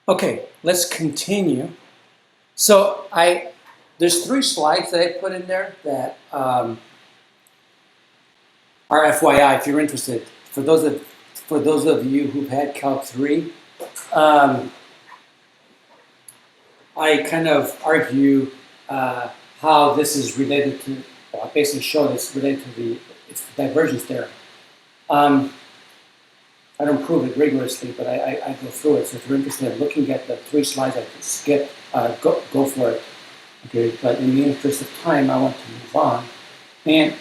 Okay, let's continue. So there's 3 slides that I put in there that are FYI if you're interested. For those of you who've had Calc 3, I kind of argue how this is related to. Well, I basically show this related to it's the Divergence Theorem. I don't prove it rigorously, but I go through it. So if you're interested in looking at the 3 slides, I can skip. Go for it. Okay, but in the interest of time, I want to move on, and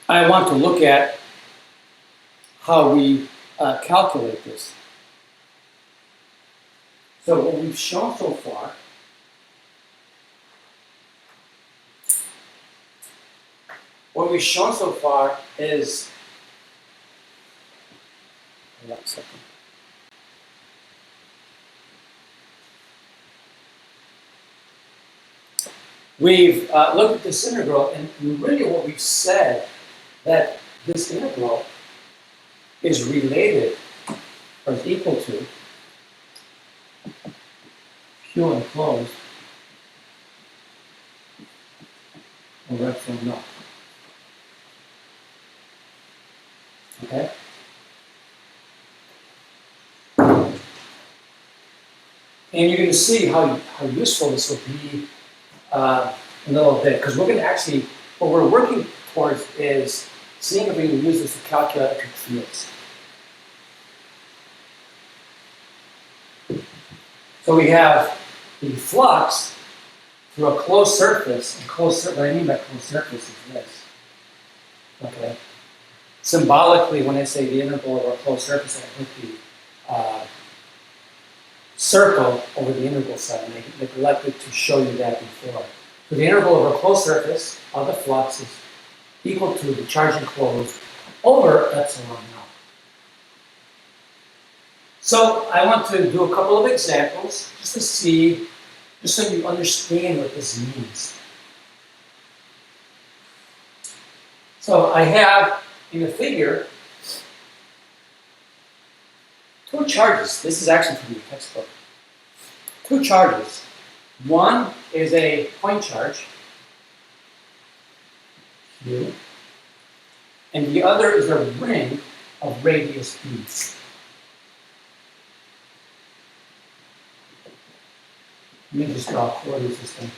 I want to look at how we calculate this. So what we've shown so far is. Hold on a second. We've looked at this integral, and really what we've said that this integral is related or is equal to Q enclosed over epsilon naught. Okay? And you're going to see how useful this will be in a little bit, because we're going to actually, what we're working towards is seeing if we can use this to calculate electric fields. So we have the flux through a closed surface. And what I mean by closed surface is this. Okay. Symbolically, when I say the integral over a closed surface, I put the circle over the integral side, and I neglected to show you that before. So the integral over a closed surface of the flux is equal to the charge enclosed over epsilon naught. So I want to do a couple of examples just to see, just so you understand what this means. So I have in the figure 2 charges. This is actually from the textbook. 2 charges. One is a point charge, Q, and the other is a ring of radius B. Let me just draw a coordinate system.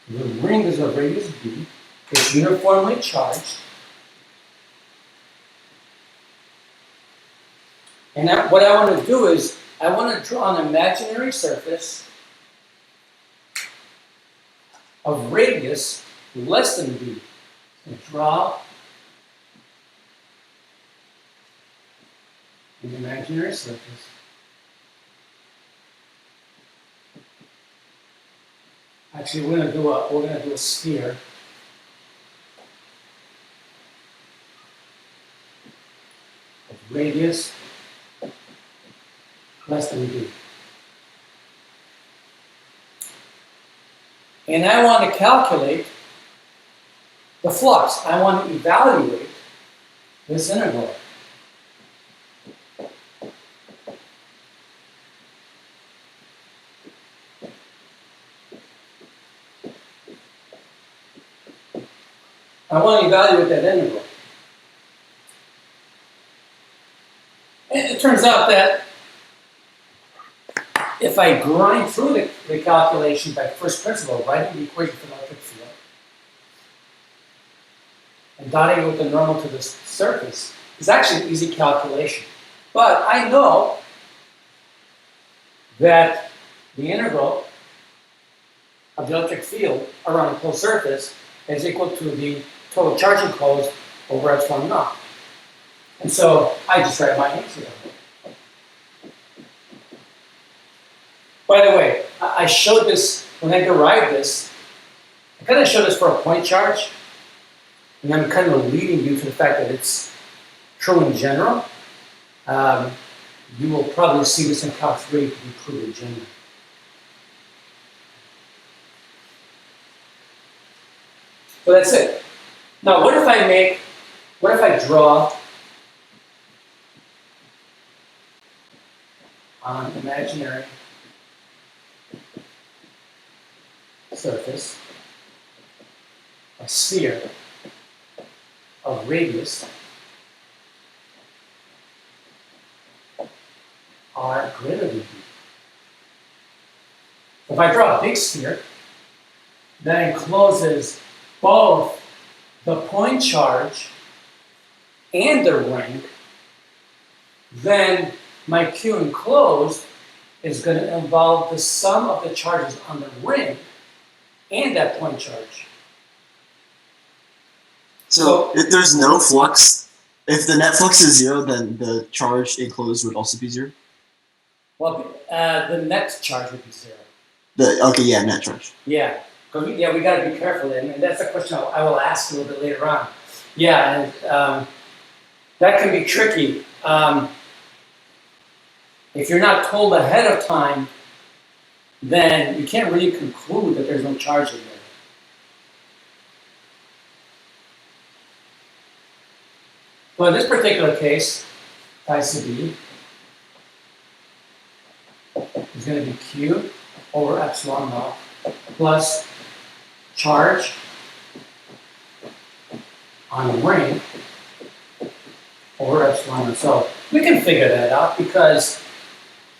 The ring is of radius B. It's uniformly charged. And what I want to do is, I want to draw an imaginary surface of radius less than B. So draw an imaginary surface Actually, we're going to do a sphere. Of radius less than B. And I want to calculate the flux. I want to evaluate this integral. I want to evaluate that integral. And it turns out that if I grind through the calculation by first principle, writing the equation for the electric field, and dotting it with the normal to the surface, is actually an easy calculation. But I know that the integral of the electric field around a closed surface is equal to the total charge enclosed over epsilon naught. And so I just write my answer. By the way, I showed this, when I derived this, I kind of showed this for a point charge, and I'm kind of leading you to the fact that it's true in general. You will probably see this in Calc 3 to be true in general. So that's it. Now, what if I draw on an imaginary surface a sphere of radius r greater than b. If I draw a big sphere that encloses both the point charge and the ring, then my Q enclosed is going to involve the sum of the charges on the ring and that point charge. So if there's no flux, if the net flux is zero, then the charge enclosed would also be zero? Well, the net charge would be zero. Net charge. Yeah, we got to be careful, and that's a question I will ask a little bit later on. Yeah, and that can be tricky. If you're not told ahead of time, then you can't really conclude that there's no charge in there. Well, in this particular case, phi sub b is going to be Q over epsilon naught plus charge on the ring over epsilon naught. So we can figure that out because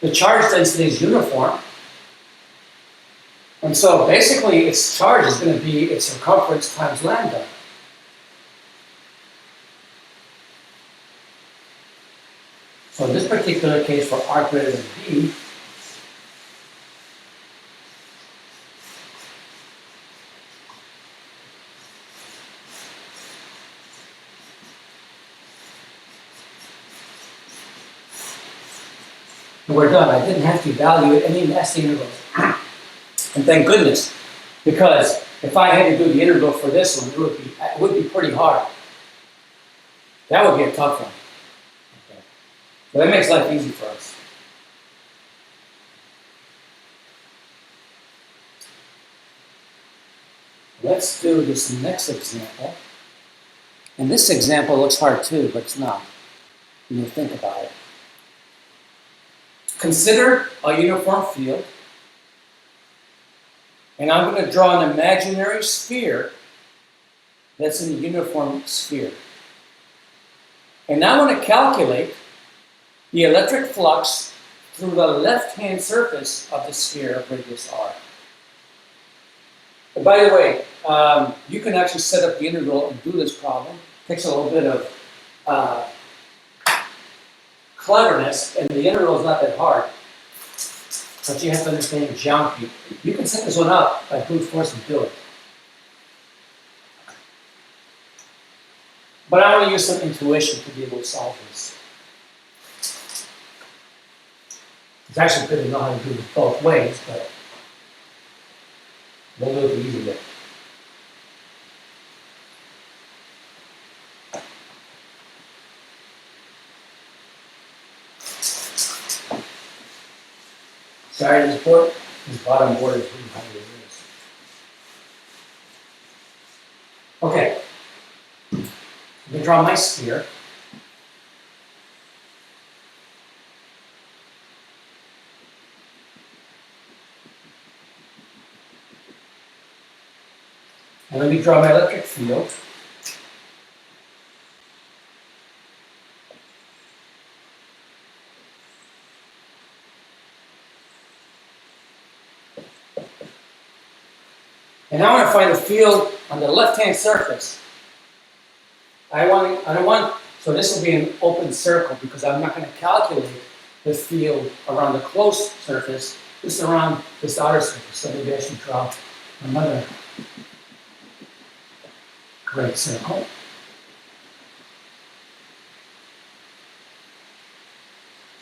the charge density is uniform. And so basically its charge is going to be its circumference times lambda. So in this particular case for r greater than b, and we're done. I didn't have to evaluate any nasty integrals. And thank goodness, because if I had to do the integral for this one, it would be pretty hard. That would be a tough one. Okay. So that makes life easy for us. Let's do this next example. And this example looks hard too, but it's not. When you think about it. Consider a uniform field. And I'm going to draw an imaginary sphere that's in a uniform sphere. And now I want to calculate the electric flux through the left-hand surface of the sphere of radius r. And by the way, you can actually set up the integral and do this problem. It takes a little bit of cleverness, and the integral is not that hard. But you have to understand geometry. You can set this one up by brute force and do it. But I want to use some intuition to be able to solve this. It's actually good to know how to do it both ways, but we'll do it the easy way. Sorry, this bottom board is really hard to use. Okay. I'm going to draw my sphere. And let me draw my electric field. And now I want to find a field on the left-hand surface. So this will be an open circle because I'm not going to calculate the field around the closed surface, just around this outer surface. So maybe I should draw another great circle.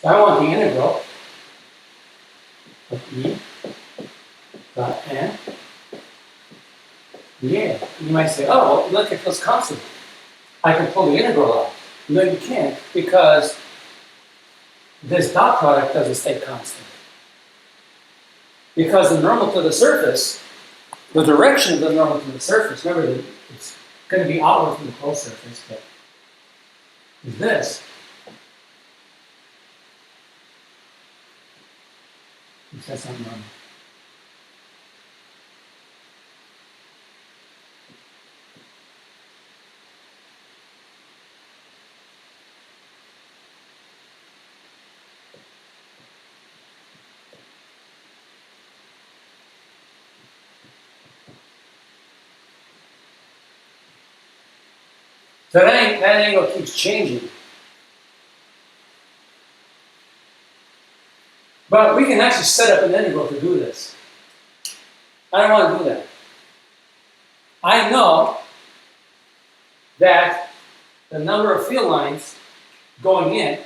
So I want the integral of E dot N. Yeah, you might say, oh, well, look, it feels constant. I can pull the integral out. No, you can't, because this dot product doesn't stay constant. Because the normal to the surface the direction of the normal to the surface, remember that it's going to be outward from the closed surface, but is this. That's not normal. So that angle keeps changing. But we can actually set up an integral to do this. I don't want to do that. I know that the number of field lines going in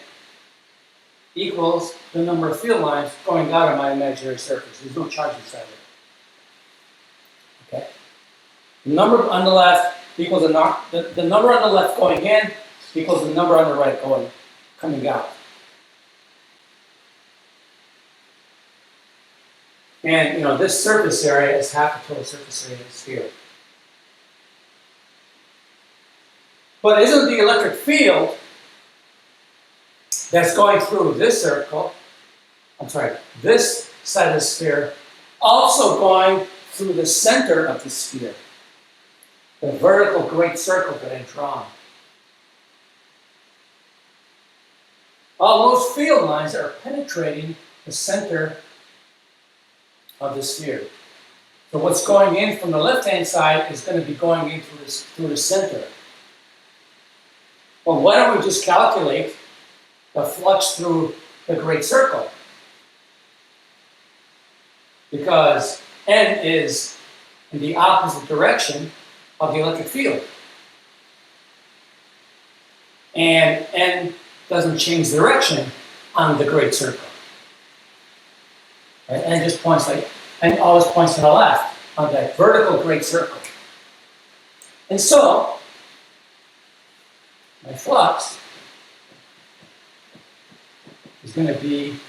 equals the number of field lines going out of my imaginary surface. There's no charge inside of it. Okay? The number on the left equals the number on the left going in equals the number on the right coming out. And this surface area is half the total surface area of the sphere. But isn't the electric field that's going through this circle, this side of the sphere, also going through the center of the sphere? The vertical great circle that I've drawn. All those field lines are penetrating the center of the sphere. So what's going in from the left-hand side is going to be going in through the center. Well, why don't we just calculate the flux through the great circle? Because n is in the opposite direction of the electric field. And n doesn't change direction on the great circle. Right? N always points to the left on that vertical great circle. And so, my flux is going to be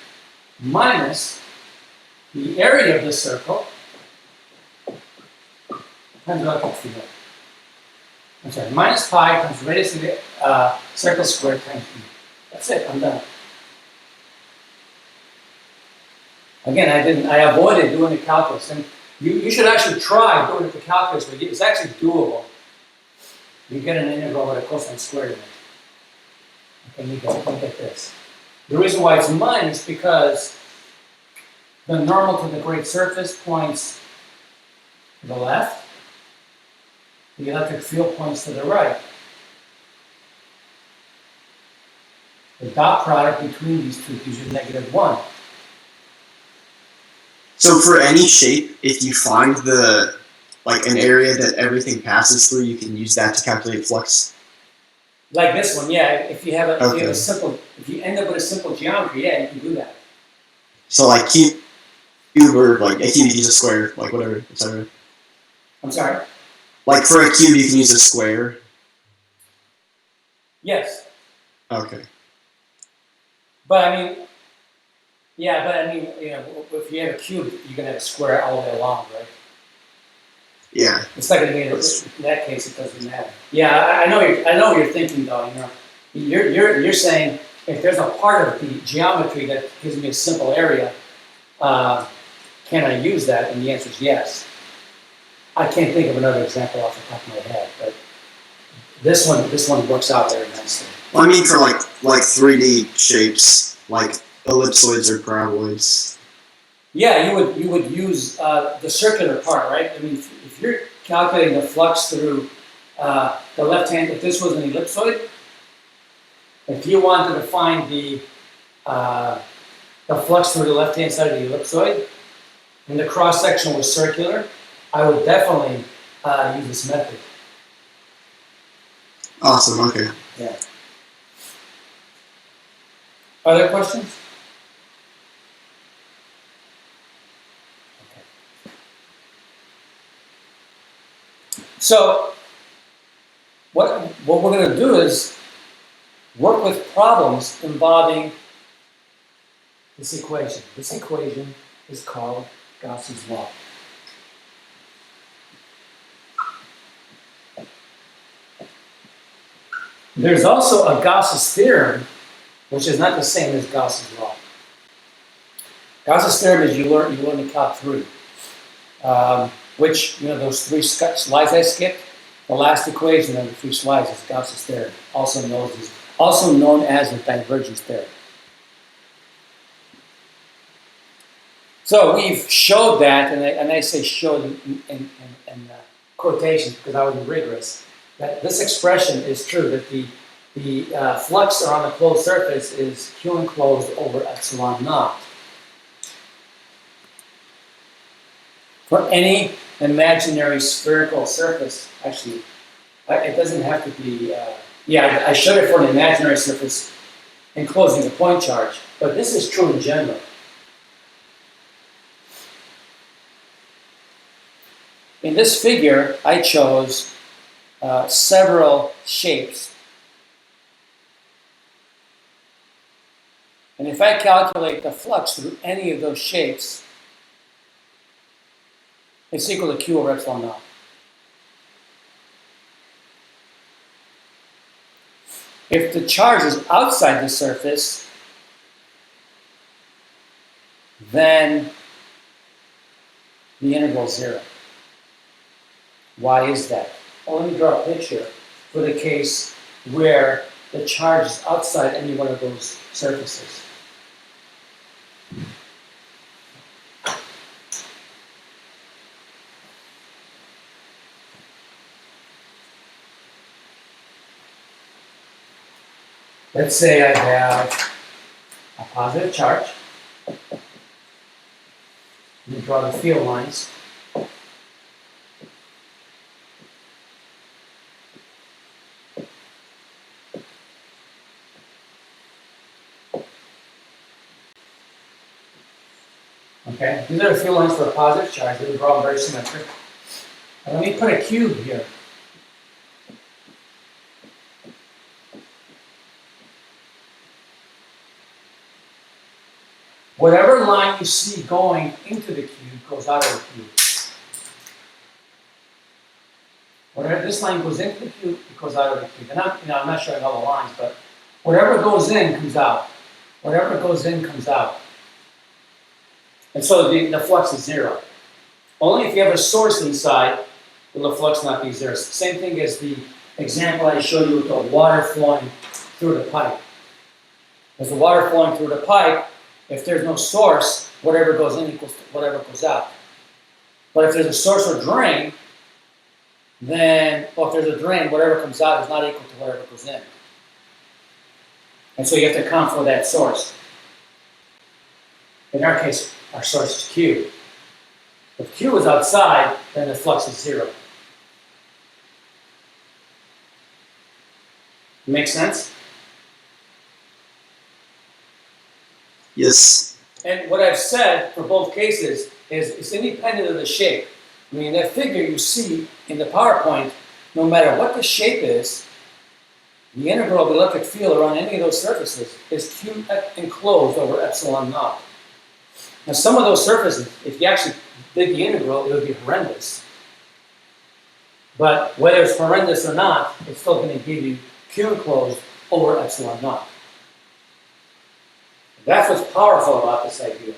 minus the area of the circle times the electric field. Minus pi times radius of the circle squared times e. That's it, I'm done. Again, I avoided doing the calculus, and you should actually try doing the calculus. It's actually doable. You get an integral with a cosine squared in it. Okay, you get this. The reason why it's minus is because the normal to the great surface points to the left. The electric field points to the right. The dot product between these two gives you -1. So for any shape, if you find an area that everything passes through, you can use that to calculate flux. Like this one, yeah. If you end up with a simple geometry, yeah, you can do that. So like cube or like a cube, you can use a square, like whatever, etc. I'm sorry? Like for a cube, you can use a square. Yes. Okay. If you have a cube, you're gonna have a square all the way along, right? Yeah. It's not gonna be in that case. It doesn't matter. Yeah, I know what you're thinking though. You're saying if there's a part of the geometry that gives me a simple area, can I use that? And the answer is yes. I can't think of another example off the top of my head, but this one works out very nicely. Well, I mean for like 3D shapes, like ellipsoids or paraboloids. Yeah, you would use the circular part, right? I mean, if you're calculating the flux through the left hand, if this was an ellipsoid, if you wanted to find the flux through the left hand side of the ellipsoid, and the cross section was circular, I would definitely use this method. Awesome. Okay. Yeah. Other questions? So, what we're going to do is work with problems involving this equation. This equation is called Gauss's law. There's also a Gauss's theorem, which is not the same as Gauss's law. Gauss's theorem is you learn in Calc 3, which, those three slides I skipped, the last equation of the 3 slides is Gauss's theorem, also known as the Divergence Theorem. So we've showed that, and I say showed in quotations because I wasn't rigorous, that this expression is true, that the flux around the closed surface is Q enclosed over epsilon naught. For any imaginary spherical surface, actually, it doesn't have to be, I showed it for an imaginary surface enclosing a point charge, but this is true in general. In this figure, I chose several shapes. And if I calculate the flux through any of those shapes, it's equal to Q over epsilon naught. If the charge is outside the surface, then the integral is 0. Why is that? Well, let me draw a picture for the case where the charge is outside any one of those surfaces. Let's say I have a positive charge. Let me draw the field lines. Okay, these are the field lines for a positive charge. They would draw very symmetric. And let me put a cube here. Whatever line you see going into the cube goes out of the cube. Whatever this line goes into the cube, it goes out of the cube. And I'm not showing all the lines, but whatever goes in comes out. Whatever goes in comes out. And so the flux is 0. Only if you have a source inside will the flux not be 0. Same thing as the example I showed you with the water flowing through the pipe. As the water flowing through the pipe, if there's no source, whatever goes in equals to whatever goes out. But if there's a source or drain, then, if there's a drain, whatever comes out is not equal to whatever goes in. And so you have to account for that source. In our case, our source is Q. If Q is outside, then the flux is 0. Make sense? Yes. And what I've said for both cases is it's independent of the shape. I mean, that figure you see in the PowerPoint, no matter what the shape is, the integral of the electric field around any of those surfaces is Q enclosed over epsilon naught. Now, some of those surfaces, if you actually did the integral, it would be horrendous. But whether it's horrendous or not, it's still going to give you Q enclosed over epsilon naught. That's what's powerful about this idea.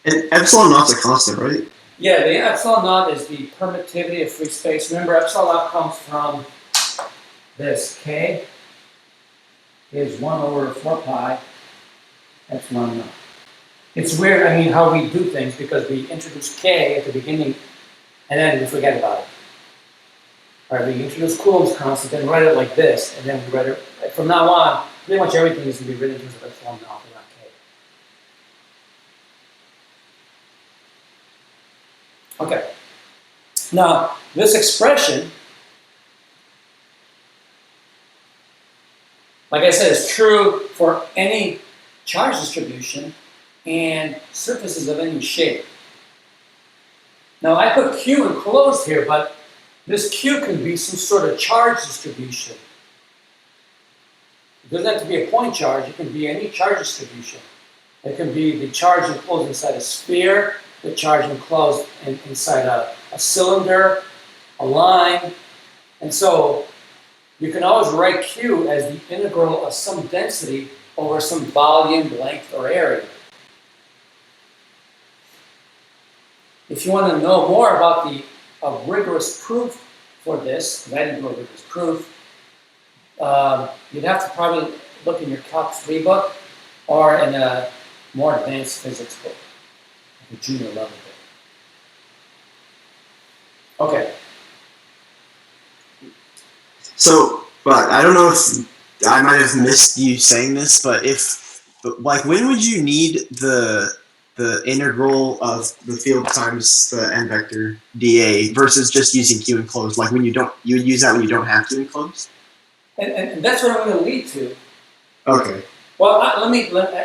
And epsilon naught's a constant, right? Yeah, the epsilon naught is the permittivity of free space. Remember, epsilon naught comes from this. K is 1 over 4 pi epsilon naught. It's weird, how we do things because we introduce K at the beginning and then we forget about it. All right, we introduce Coulomb's constant, then write it like this, and then we write it. From now on, pretty much everything is going to be written in terms of epsilon naught. Okay. Now, this expression, like I said, is true for any charge distribution and surfaces of any shape. Now, I put Q enclosed here, but this Q can be some sort of charge distribution. It doesn't have to be a point charge. It can be any charge distribution. It can be the charge enclosed inside a sphere, the charge enclosed inside a cylinder, a line. And so you can always write Q as the integral of some density over some volume, length, or area. If you want to know more about a rigorous proof for this, because I didn't do a rigorous proof, you'd have to probably look in your Calc 3 book or in a more advanced physics book, like a junior level book. Okay. So, but I don't know if I might have missed you saying this, but like, when would you need the integral of the field times the n vector dA versus just using Q enclosed? Like, when you would use that when you don't have Q enclosed? And that's what I'm going to lead to. Okay. Well,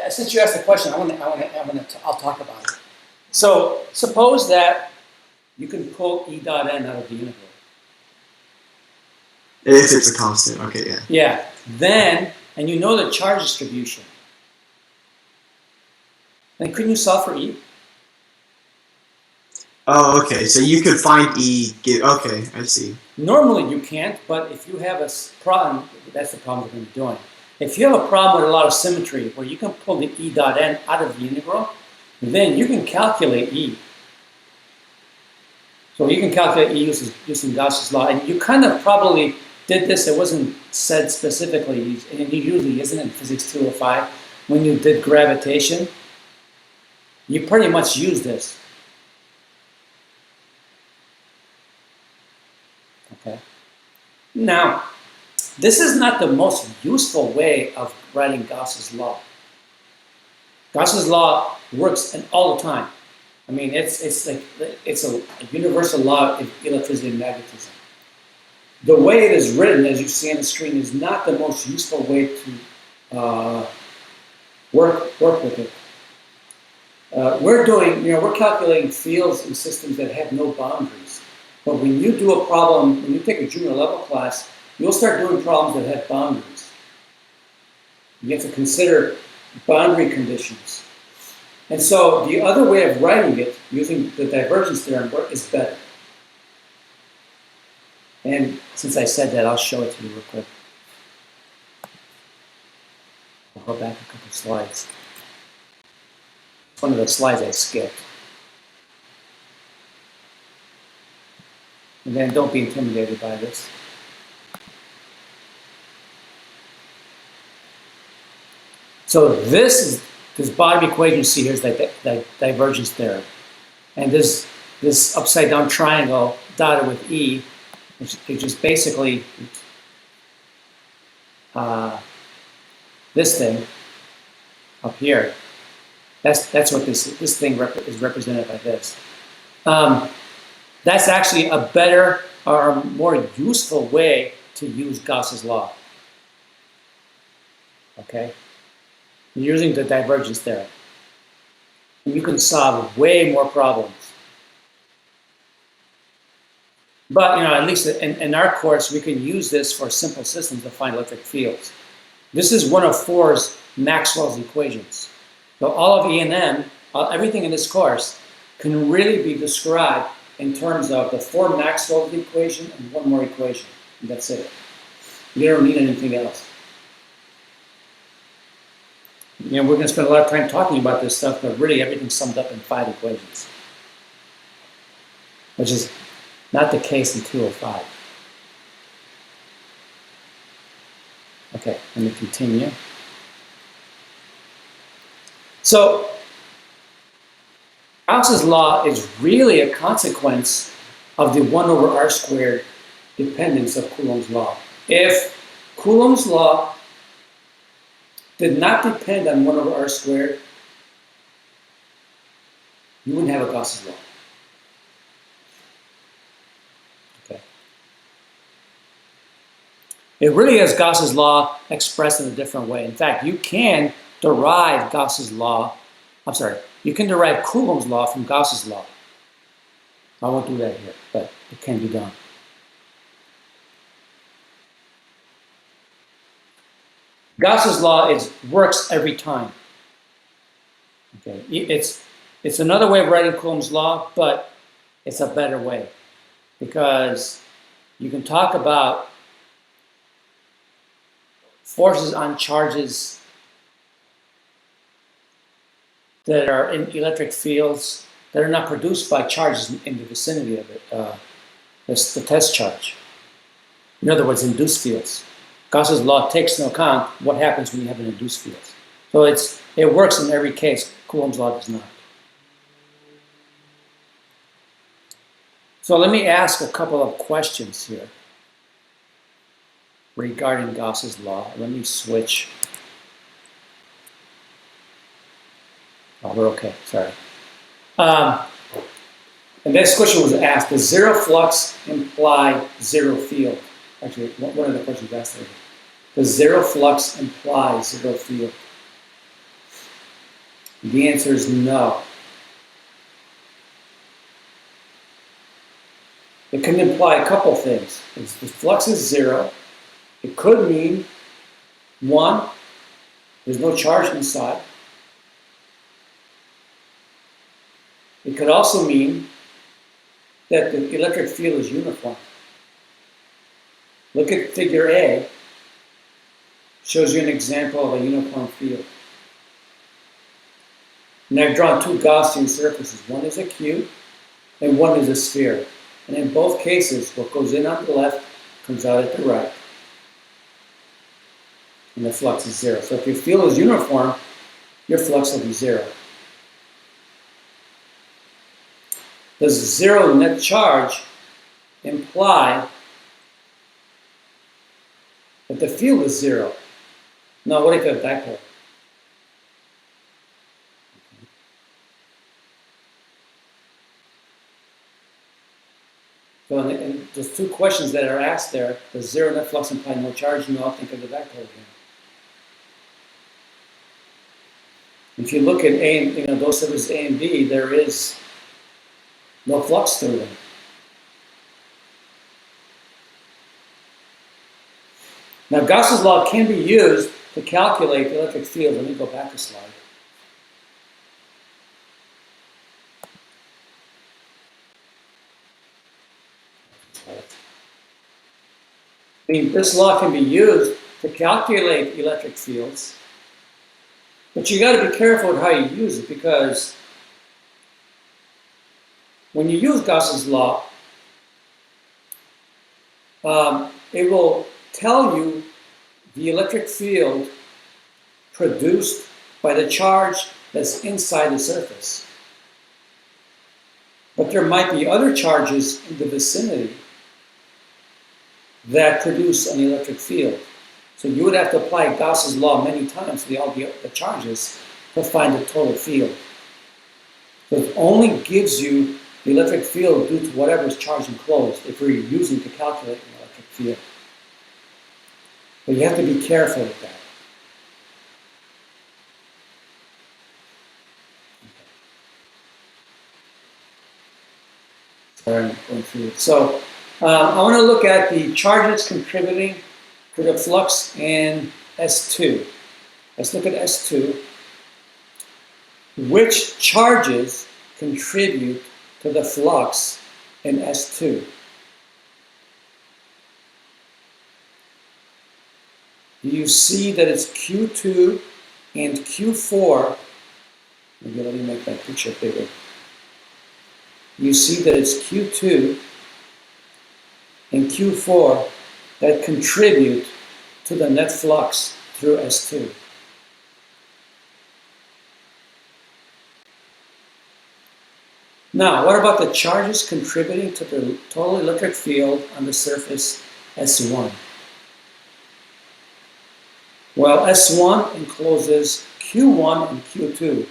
since you asked the question, I'll talk about it. So suppose that you can pull E dot n out of the integral. If it's a constant, okay, yeah. Yeah. Then, and you know the charge distribution. Then couldn't you solve for E? Oh, okay. So you could find E. Okay, I see. Normally you can't, but if you have a problem, that's the problem we're going to be doing. If you have a problem with a lot of symmetry where you can pull the E dot n out of the integral, then you can calculate E. So you can calculate E using Gauss's law, and you kind of probably did this. It wasn't said specifically, and it usually isn't in Physics 205. When you did gravitation, you pretty much use this. Okay. Now, this is not the most useful way of writing Gauss's law. Gauss's law works all the time. I mean, it's a universal law of electricity and magnetism. The way it is written, as you see on the screen, is not the most useful way to work with it. We're calculating fields in systems that have no boundaries. But when you do a problem, when you take a junior level class, you'll start doing problems that have boundaries. You have to consider boundary conditions. And so the other way of writing it, using the divergence theorem, is better. And since I said that, I'll show it to you real quick. I'll go back a couple slides. It's one of the slides I skipped. And then don't be intimidated by this. So this bottom equation you see here is the divergence theorem. And this upside down triangle dotted with E, which is basically this thing up here. That's what this thing is represented by this. That's actually a better or more useful way to use Gauss's law. Okay? You're using the divergence theorem. And you can solve way more problems. But, at least in our course, we can use this for simple systems to find electric fields. This is one of Four's Maxwell's equations. So all of E and M, everything in this course, can really be described in terms of the 4 Maxwell's equation and one more equation. And that's it. You don't need anything else. We're going to spend a lot of time talking about this stuff, but really everything's summed up in 5 equations, which is not the case in 205. Okay, let me continue. So, Gauss's law is really a consequence of the 1 over r squared dependence of Coulomb's law. If Coulomb's law did not depend on 1 over r squared, you wouldn't have a Gauss's law. Okay. It really is Gauss's law expressed in a different way. In fact, you can derive Gauss's law, you can derive Coulomb's law from Gauss's law. I won't do that here, but it can be done. Gauss's law works every time. Okay, it's another way of writing Coulomb's law, but it's a better way because you can talk about forces on charges that are in electric fields that are not produced by charges in the vicinity of it. That's the test charge. In other words, induced fields. Gauss's law takes into account what happens when you have an induced field. So it works in every case. Coulomb's law does not. So let me ask a couple of questions here regarding Gauss's law. Let me switch. Oh, we're okay, sorry. The next question was asked, does zero flux imply zero field? Actually, one of the questions asked there. Does zero flux imply zero field? The answer is no. It can imply a couple things. If the flux is zero, it could mean, one, there's no charge inside. It could also mean that the electric field is uniform. Look at figure A. Shows you an example of a uniform field. And I've drawn two Gaussian surfaces. One is a cube, and one is a sphere. And in both cases, what goes in on the left comes out at the right. And the flux is zero. So if your field is uniform, your flux will be zero. Does zero net charge imply that the field is zero? No, what if you have a dipole? So and there's two questions that are asked there. Does zero net flux imply no charge? No, think of the dipole again. If you look at A, those surfaces A and B, there is no flux through them. Now, Gauss's law can be used to calculate the electric field. Let me go back a slide. This law can be used to calculate electric fields, but you got to be careful with how you use it, because when you use Gauss's law, it will tell you the electric field produced by the charge that's inside the surface. But there might be other charges in the vicinity that produce an electric field. So you would have to apply Gauss's law many times to all the charges to find the total field. So it only gives you the electric field due to whatever is charged enclosed if you're using to calculate an electric field. But you have to be careful with that. Sorry, I'm going through it. So I want to look at the charges contributing to the flux in S2. Let's look at S2. Which charges contribute to the flux in S2? You see that it's Q2 and Q4. Maybe let me make that picture bigger. You see that it's Q2 and Q4 that contribute to the net flux through S2. Now, what about the charges contributing to the total electric field on the surface S1? Well, S1 encloses Q1 and Q2.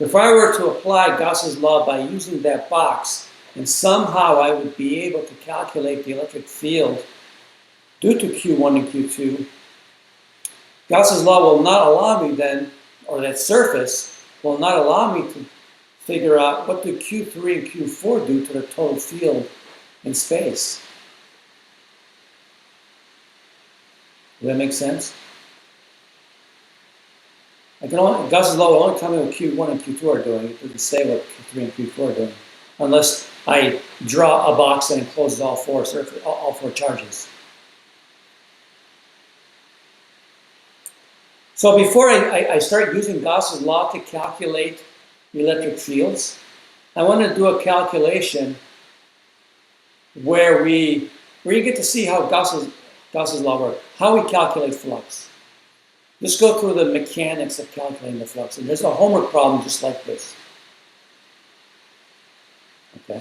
If I were to apply Gauss's law by using that box, and somehow I would be able to calculate the electric field due to Q1 and Q2, Gauss's law will not allow me then, or that surface will not allow me to figure out what do Q3 and Q4 do to the total field in space. Does that make sense? Gauss's law will only tell me what Q1 and Q2 are doing. It doesn't say what Q3 and Q4 are doing, unless I draw a box that encloses all four charges. So before I start using Gauss's law to calculate electric fields, I want to do a calculation where you get to see how Gauss's law works, how we calculate flux. Just go through the mechanics of calculating the flux. And there's a homework problem just like this. Okay.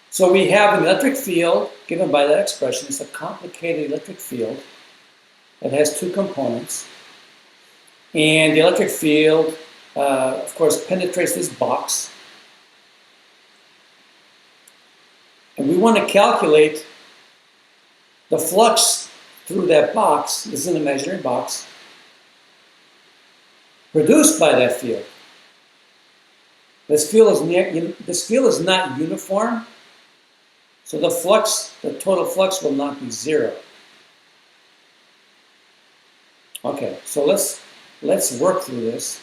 So we have an electric field given by that expression. It's a complicated electric field that has two components. And the electric field, of course, penetrates this box. And we want to calculate the flux through that box. This is an imaginary box produced by that field. This field is not uniform, so the total flux will not be zero. Okay, so let's work through this.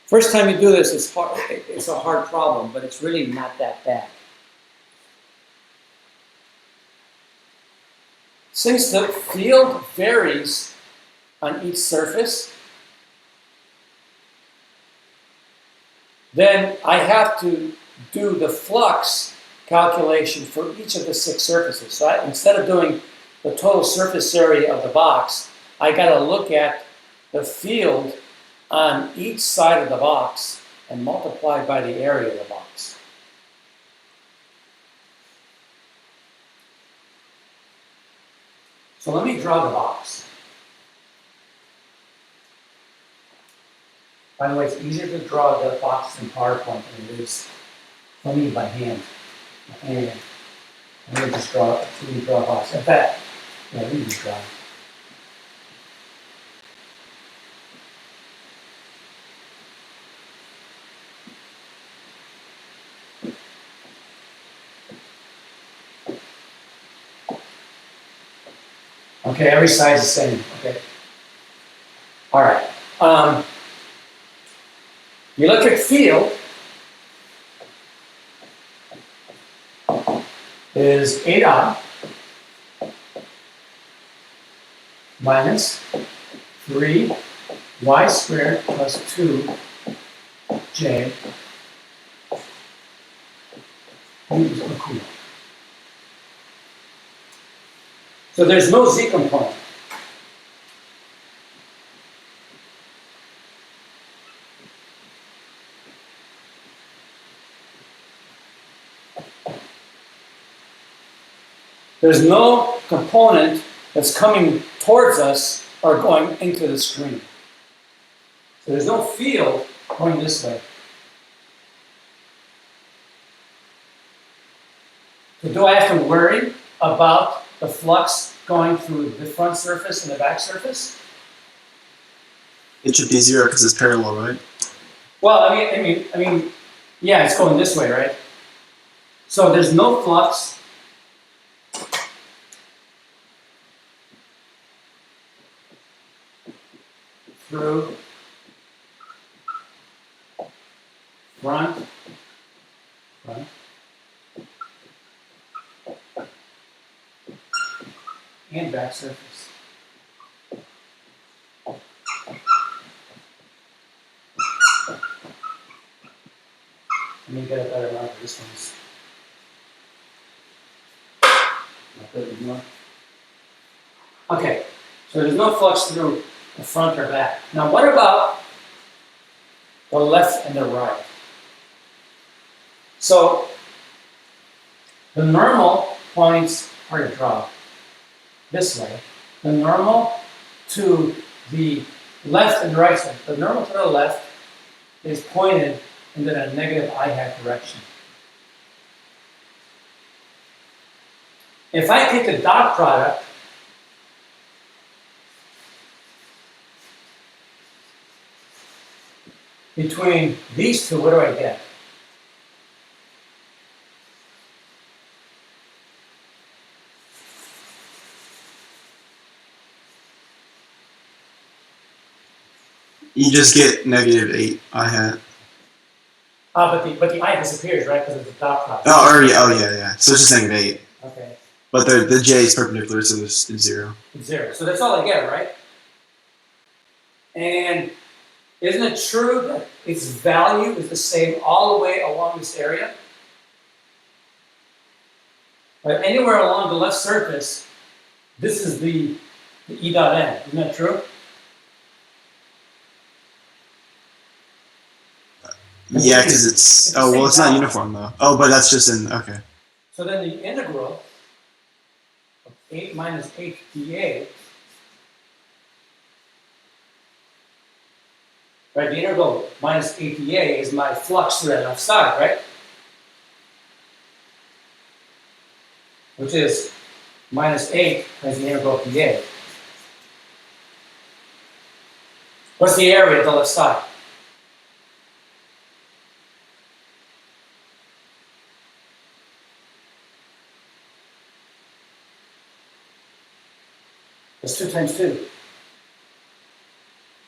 First time you do this, it's hard. It's a hard problem, but it's really not that bad. Since the field varies on each surface, then I have to do the flux calculation for each of the 6 surfaces. So instead of doing the total surface area of the box, I got to look at the field on each side of the box and multiply by the area of the box. So let me draw the box. By the way, it's easier to draw the box in PowerPoint than it is for me by hand. And I'm going to just draw a box. In fact, yeah, we just draw. Okay, every size is the same. Okay. All right. The electric field is 8I minus 3y squared plus 2j equals a Coulomb. So there's no z component. There's no component that's coming towards us or going into the screen. So there's no field going this way. So do I have to worry about the flux going through the front surface and the back surface? It should be 0 because it's parallel, right? Well, I mean, yeah, it's going this way, right? So there's no flux. Through front, and back surface. Let me get a better marker. This one's not good anymore. Okay, so there's no flux through the front or back. Now, what about the left and the right? So the normal points are to draw this way. The normal to the left and right side. The normal to the left is pointed in the negative I hat direction. If I take the dot product between these two, what do I get? You just get negative 8 I hat. But the I disappears, right? Because of the dot product. Oh, yeah. So it's just negative 8. Okay. But the j is perpendicular, so it's 0. It's 0. So that's all I get, right? And isn't it true that its value is the same all the way along this area? Right? Anywhere along the left surface, this is the E dot n. Isn't that true? Yeah, because it's oh well, it's not uniform though. Oh, but that's just in okay. So then the integral of 8 minus 8 dA, right? The integral minus 8 dA is my flux to that left side, right? Which is minus 8 times the integral of dA. What's the area of the left side? It's 2 times 2.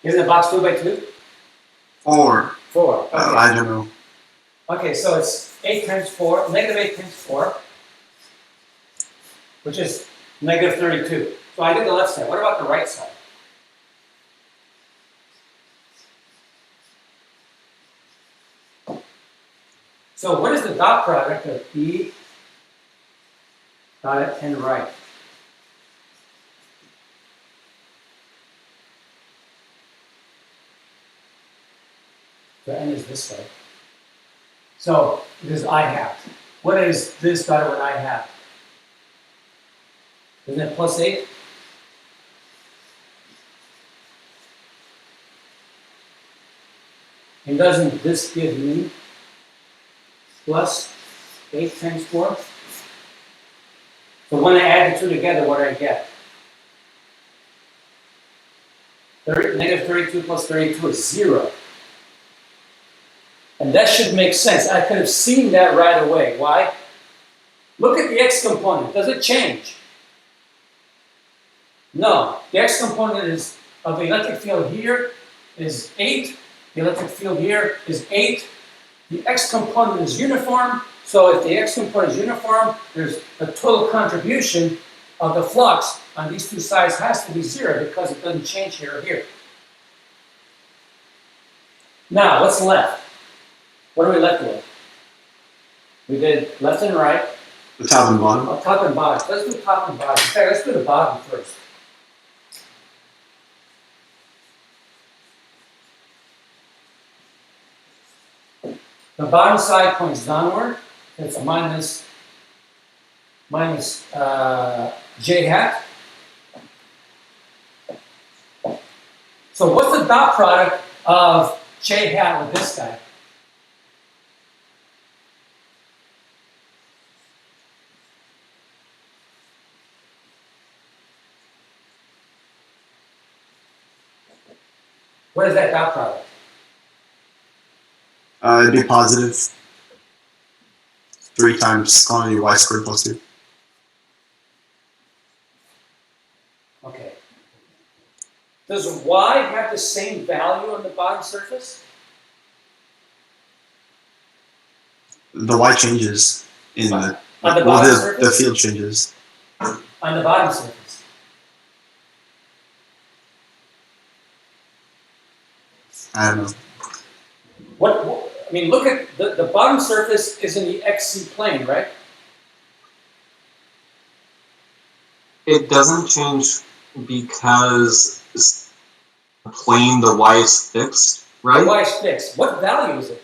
Isn't the box 2 by 2? 4. 4. Okay. I don't know. Okay, so it's 8 times 4, negative 8 times 4, which is negative 32. So I did the left side. What about the right side? So what is the dot product of E dot and right? The n is this way. So it is I hat. What is this dot over I hat? Isn't it plus 8? And doesn't this give me plus 8 times 4? So when I add the two together, what do I get? Negative 32 plus 32 is 0. And that should make sense. I could have seen that right away. Why? Look at the x component. Does it change? No. The x component is of the electric field here is 8. The electric field here is 8. The x component is uniform. So if the x component is uniform, there's a total contribution of the flux on these two sides has to be 0 because it doesn't change here or here. Now, what's left? What are we left with? We did left and right. The top and bottom. Oh, top and bottom. Let's do top and bottom. In fact, let's do the bottom first. The bottom side points downward. It's a minus j hat. So what's the dot product of j hat with this guy? What is that dot product? It'd be positive 3 times quantity y squared plus 2. Okay. Does y have the same value on the bottom surface? The y changes in the On the well, bottom the surface? field changes. On the bottom surface. I don't know. What I mean, look at the bottom surface is in the xc plane, right? It doesn't change because the plane, the y is fixed, right? The y is fixed. What value is it?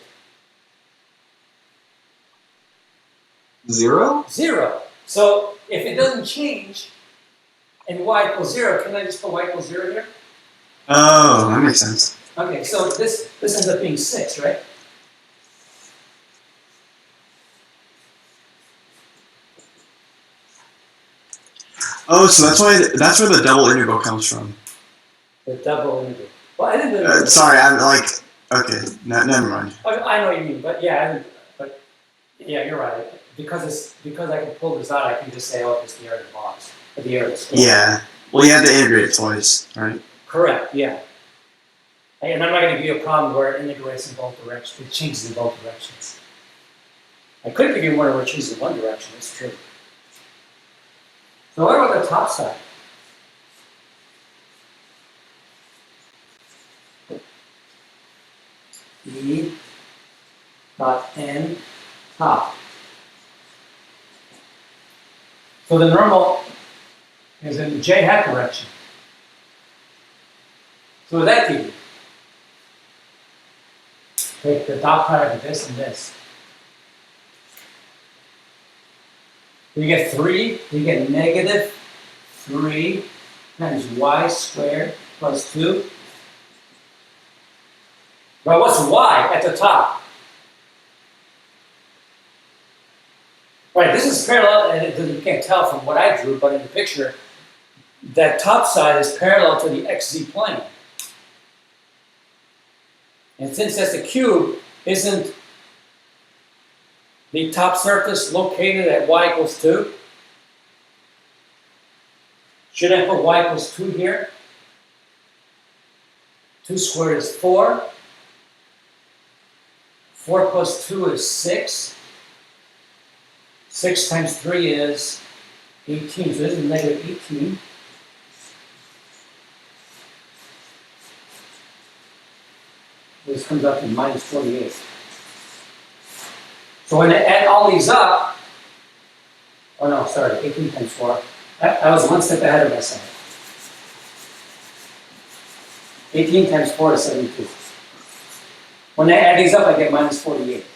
0? 0. So if it doesn't change and y equals 0, can I just put y equals 0 here? Oh, that makes sense. Okay, so this ends up being 6, right? Oh, so that's where the double integral comes from. The double integral. Well, I didn't. Sorry, I'm like okay. Never mind. I know what you mean, but yeah, you're right. Because I can pull this out, I can just say, oh, it's the area of the box, or the area of the square. Yeah. Well, you have to integrate it twice, right? Correct. Yeah. And I'm not going to give you a problem where it integrates in both directions. It changes in both directions. I could give you one where it changes in one direction. That's true. So what about the top side? E dot n top. So the normal is in the j hat direction. So what does that give you? Take the dot product of this and this. You get 3, you get negative 3 times y squared plus 2. But what's y at the top? Right, this is parallel, and you can't tell from what I drew, but in the picture, that top side is parallel to the xz plane. And since that's a cube, isn't the top surface located at y equals 2? Should I put y equals 2 here? 2 squared is 4. 4 plus 2 is 6. 6 times 3 is 18. So this is negative 18. This comes up to minus 48. So when I add all these up, oh no, sorry, 18 times 4. I was one step ahead of myself. 18 times 4 is 72. When I add these up, I get minus 48.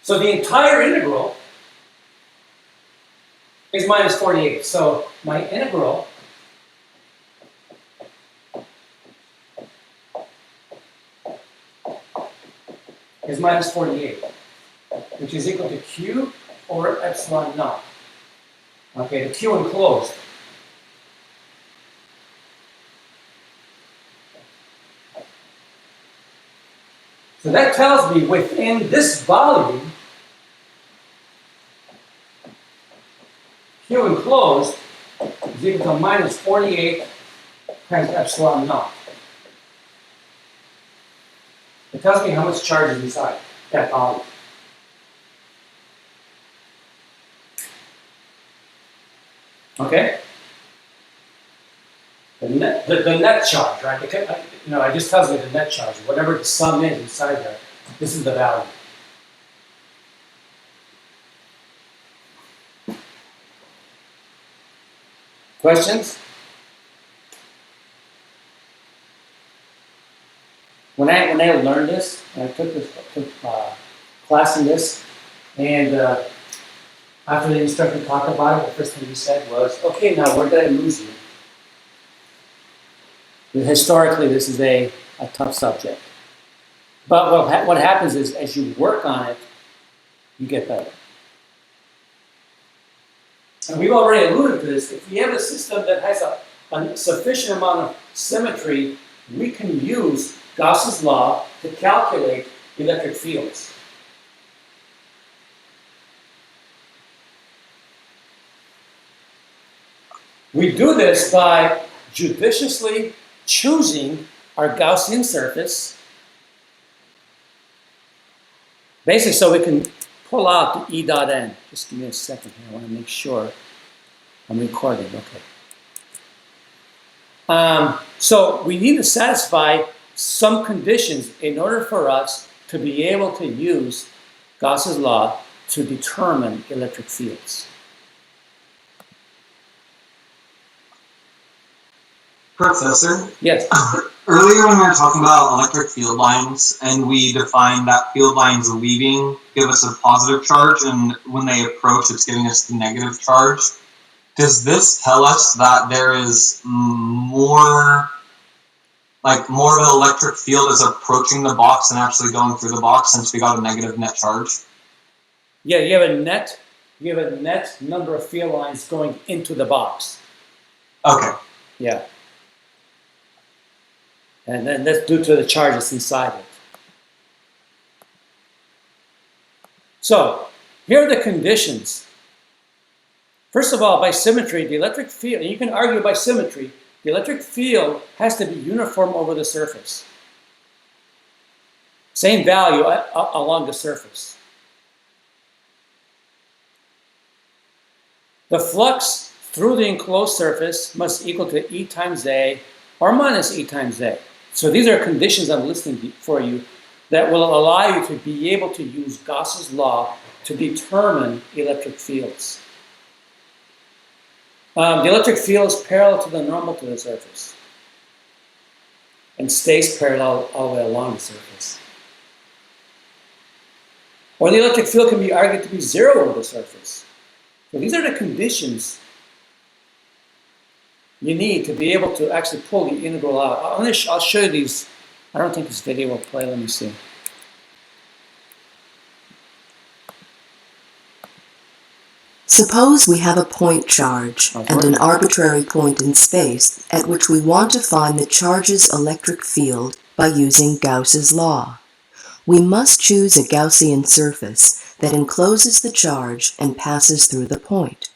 So the entire integral is minus 48. So my integral is minus 48, which is equal to q over epsilon naught. Okay, the q enclosed. So that tells me within this volume, q enclosed is equal to minus 48 times epsilon naught. It tells me how much charge is inside that volume. Okay? The net charge, right? It just tells me the net charge. Whatever the sum is inside there, this is the value. Questions? When I learned this, I took class in this, and after the instructor talked about it, the first thing he said was, "Okay, now where did I lose you?" Historically, this is a tough subject. But what happens is, as you work on it, you get better. And we've already alluded to this. If we have a system that has a sufficient amount of symmetry, we can use Gauss's law to calculate electric fields. We do this by judiciously choosing our Gaussian surface, basically so we can pull out the E dot n. Just give me a second here. I want to make sure I'm recording. Okay. So we need to satisfy some conditions in order for us to be able to use Gauss's law to determine electric fields. Professor? Yes. Earlier when we were talking about electric field lines and we defined that field lines leaving give us a positive charge and when they approach it's giving us the negative charge. Does this tell us that there is more of an electric field is approaching the box than actually going through the box since we got a negative net charge? Yeah, you have a net number of field lines going into the box. Okay. Yeah. And then that's due to the charges inside it. So, here are the conditions. First of all, by symmetry, the electric field, and you can argue by symmetry, the electric field has to be uniform over the surface. Same value along the surface. The flux through the enclosed surface must equal to E times A or minus E times A. So these are conditions I'm listing for you that will allow you to be able to use Gauss's law to determine electric fields. The electric field is parallel to the normal to the surface and stays parallel all the way along the surface. Or the electric field can be argued to be zero over the surface. So these are the conditions you need to be able to actually pull the integral out. I'll show you these. I don't think this video will play. Let me see. Suppose we have a point charge and an arbitrary point in space at which we want to find the charge's electric field by using Gauss's law. We must choose a Gaussian surface that encloses the charge and passes through the point.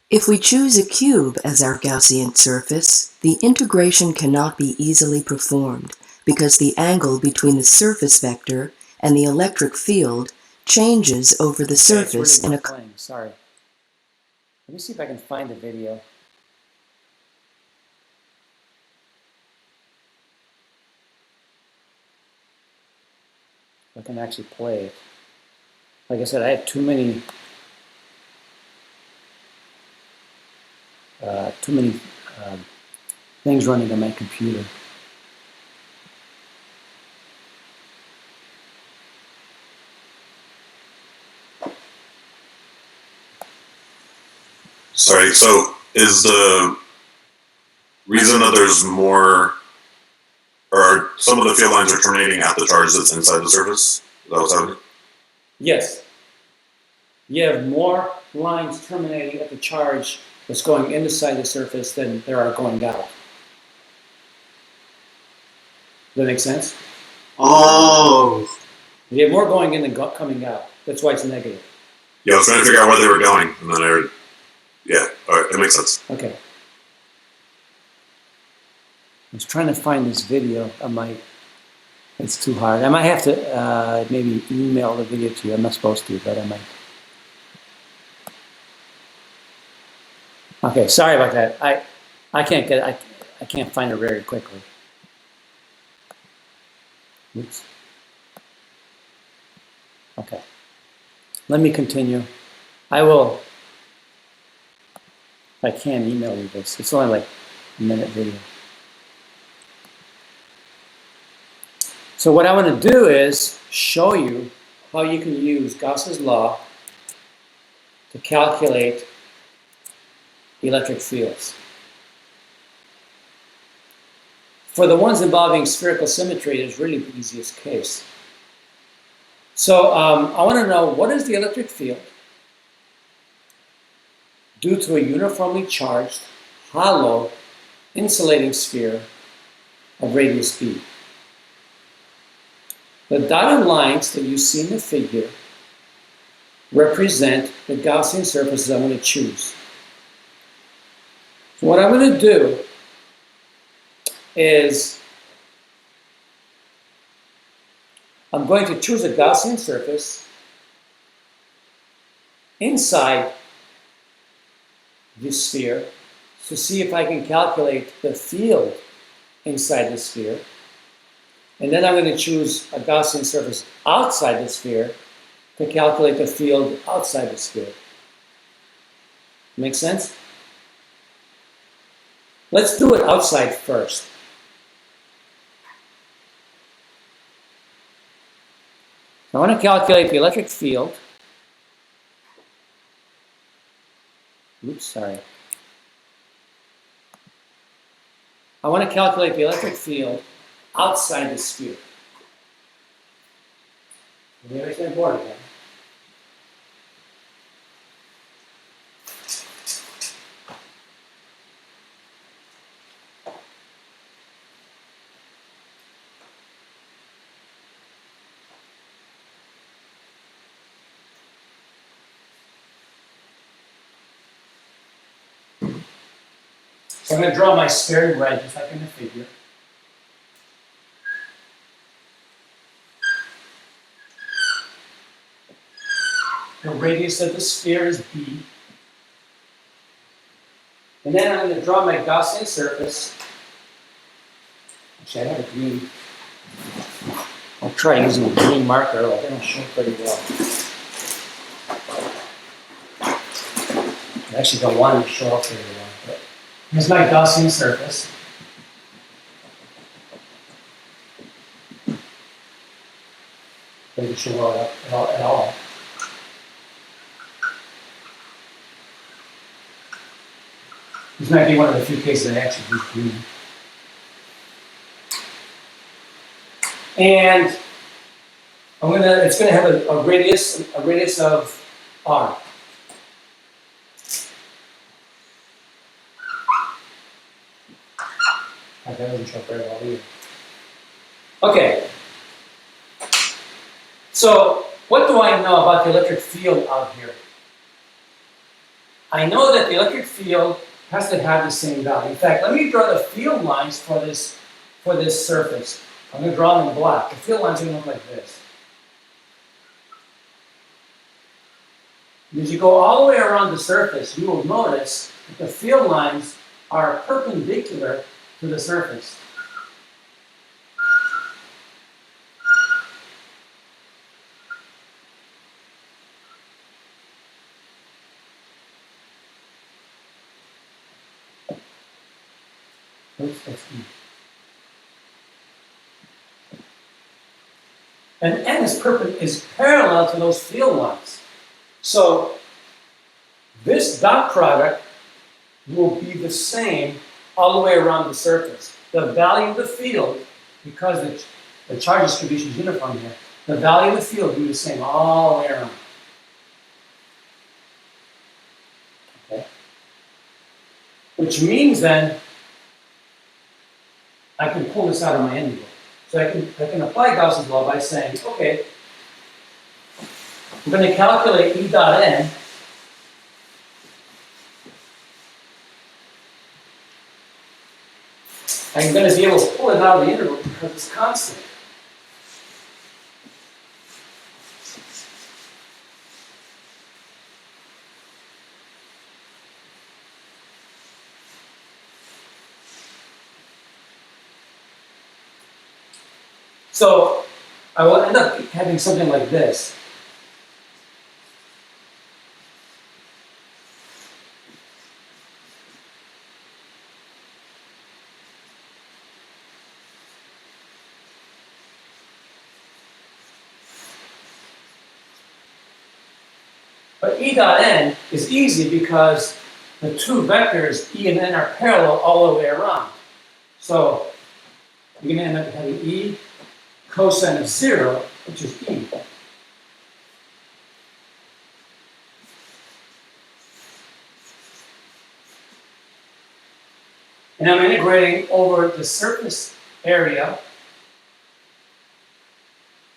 If we choose a cube as our Gaussian surface, the integration cannot be easily performed because the angle between the surface vector and the electric field changes over the surface it's really in a... playing. Sorry. Let me see if I can find the video. I can actually play it. Like I said, I have too many things running on my computer. Sorry, so is the reason that there's more, or some of the field lines are terminating at the charge that's inside the surface? Is that what's happening? Yes. You have more lines terminating at the charge that's going inside the surface than there are going out. Does that make sense? Oh. You have more going in than coming out. That's why it's negative. Yeah, I was trying to figure out where they were going, and then I heard, yeah, alright, that makes sense. Okay. I was trying to find this video. It's too hard. I might have to maybe email the video to you. I'm not supposed to, but I might. Okay, sorry about that. I can't get it. I can't find it very quickly. Oops. Okay. Let me continue. I will. I can email you this. It's only like a minute video. So what I want to do is show you how you can use Gauss's law to calculate electric fields. For the ones involving spherical symmetry, it's really the easiest case. So I want to know, what is the electric field due to a uniformly charged, hollow, insulating sphere of radius b? The dotted lines that you see in the figure represent the Gaussian surfaces I'm going to choose. So what I'm going to do is I'm going to choose a Gaussian surface inside this sphere to see if I can calculate the field inside the sphere. And then I'm going to choose a Gaussian surface outside the sphere to calculate the field outside the sphere. Make sense? Let's do it outside first. I want to calculate the electric field. Oops, sorry. I want to calculate the electric field outside the sphere. Very important. Right? So I'm going to draw my sphere in red, just like in the figure. The radius of the sphere is b. And then I'm going to draw my Gaussian surface. Actually, I have a green. I'll try using a green marker. It'll show pretty well. I actually don't want it to show up very well. But here's my Gaussian surface. Doesn't show well at all. This might be one of the few cases I actually use green. And it's gonna have a radius of r. That doesn't show very well either. Okay. So what do I know about the electric field out here? I know that the electric field has to have the same value. In fact, let me draw the field lines for this surface. I'm going to draw them in black. The field lines are going to look like this. As you go all the way around the surface, you will notice that the field lines are perpendicular to the surface. Oops, that's E. And N is parallel to those field lines. So this dot product will be the same all the way around the surface. The value of the field, because the charge distribution is uniform here, the value of the field will be the same all the way around. Okay? Which means then I can pull this out of my integral. So I can apply Gauss's law by saying, okay, I'm going to calculate E dot n. I'm going to be able to pull it out of the integral because it's constant. So I will end up having something like this. But E dot n is easy because the two vectors, E and n, are parallel all the way around. So you're going to end up having E cosine of 0, which is E. And I'm integrating over the surface area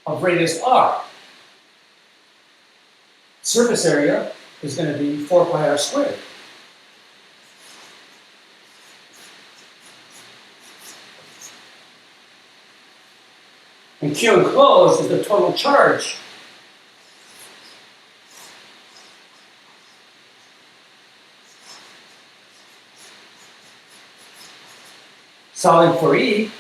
of radius r. Surface area is going to be 4 pi r squared. And Q enclosed is the total charge. Solving for E,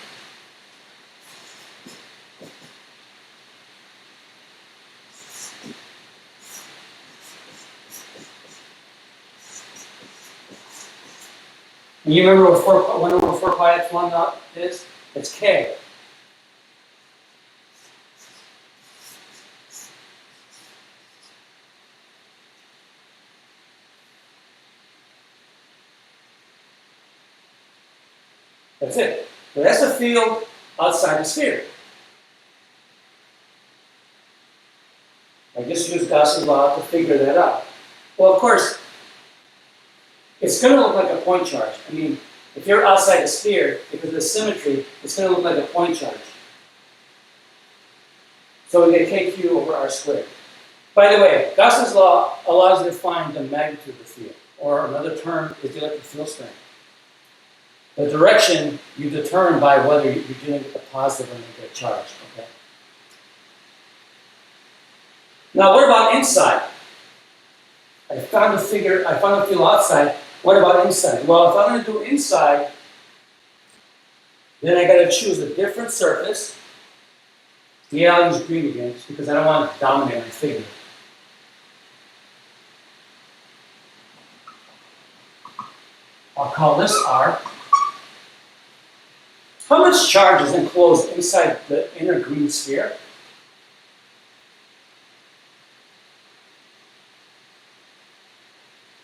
and you remember what 1 over 4 pi epsilon naught is? It's K. That's it. So that's a field outside the sphere. I just used Gauss's law to figure that out. Well, of course, it's going to look like a point charge. I mean, if you're outside the sphere, because of the symmetry, it's going to look like a point charge. So we get kq over r squared. By the way, Gauss's law allows you to find the magnitude of the field, or another term is the electric field strength. The direction you determine by whether you're dealing with a positive or negative charge. Okay. Now, what about inside? I found a field outside. What about inside? Well, if I'm going to do inside, then I got to choose a different surface. Yeah, I'll use green again, because I don't want to dominate my figure. I'll call this R. How much charge is enclosed inside the inner green sphere?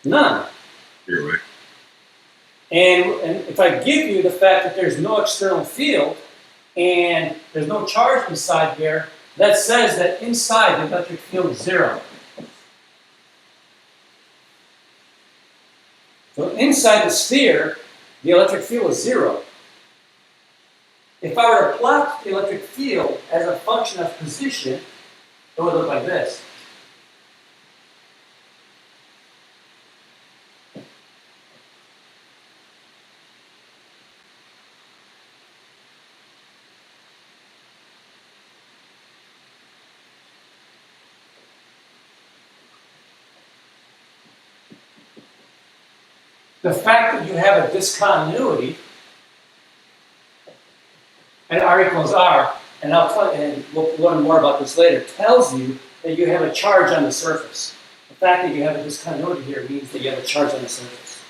None. Really? And if I give you the fact that there's no external field and there's no charge inside here, that says that inside the electric field is 0. So inside the sphere, the electric field is 0. If I were to plot the electric field as a function of position, it would look like this. The fact that you have a discontinuity, and R equals R, and I'll tell you, and we'll learn more about this later, tells you that you have a charge on the surface. The fact that you have a discontinuity here means that you have a charge on the surface.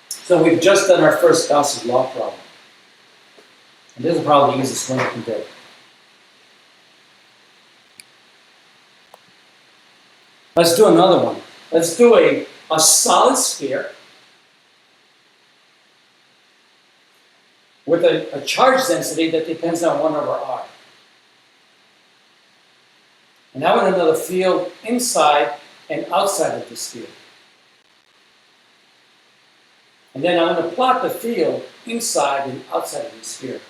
So we've just done our first Gauss's law problem. And this is probably the easiest one you can do. Let's do another one. Let's do a solid sphere with a charge density that depends on 1 over R. And I want to know the field inside and outside of the sphere. And then I'm going to plot the field inside and outside of the sphere.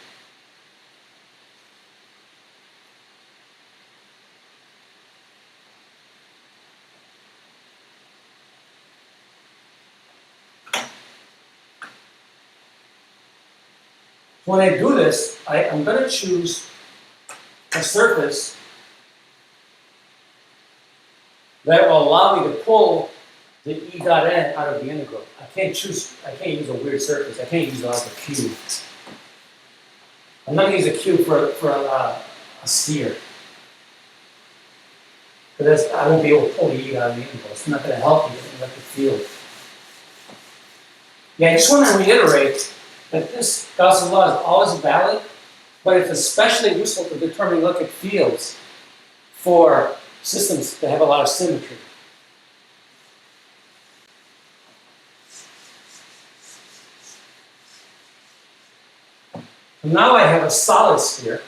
When I do this, I'm going to choose a surface that will allow me to pull the E dot n out of the integral. I can't use a weird surface. I can't use like a cube. I'm not going to use a cube for a sphere. Because I won't be able to pull the E out of the integral. It's not going to help me in the electric field. Yeah, I just want to reiterate that this Gauss's law is always valid, but it's especially useful to determine electric fields for systems that have a lot of symmetry. Now I have a solid sphere.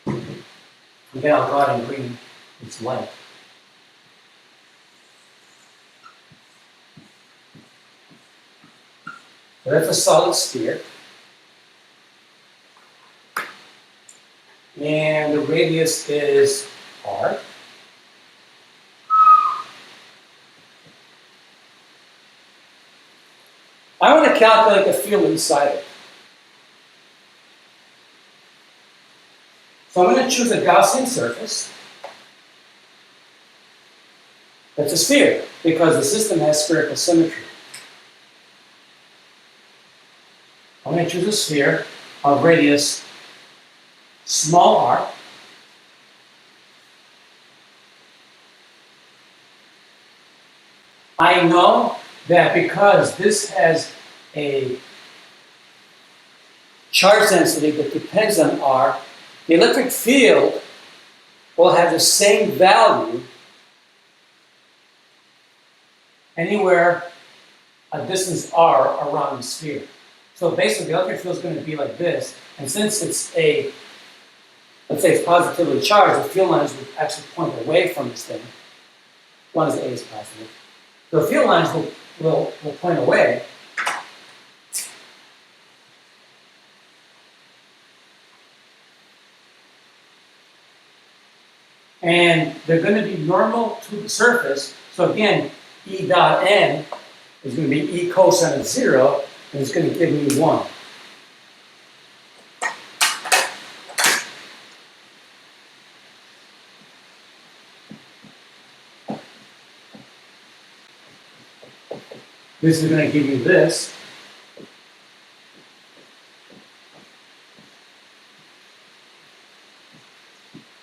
Again, I'll draw it in green. It's light. So that's a solid sphere. And the radius is R. I want to calculate the field inside it. So I'm going to choose a Gaussian surface that's a sphere, because the system has spherical symmetry. I'm going to choose a sphere of radius small r. I know that because this has a charge density that depends on r, the electric field will have the same value anywhere a distance r around the sphere. So basically, the electric field is going to be like this, and since it's let's say it's positively charged, the field lines will actually point away from this thing, as long as A is positive. The field lines will point away. And they're going to be normal to the surface. So again, E dot n is going to be E cosine of 0, and it's going to give me 1. This is going to give you this.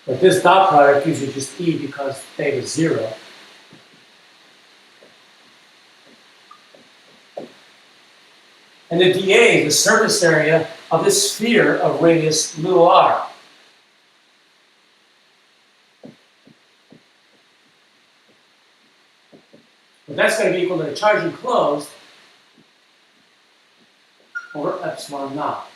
But this dot product gives you just E because theta is 0. And the dA is the surface area of this sphere of radius little r. But that's going to be equal to the charge enclosed over epsilon naught.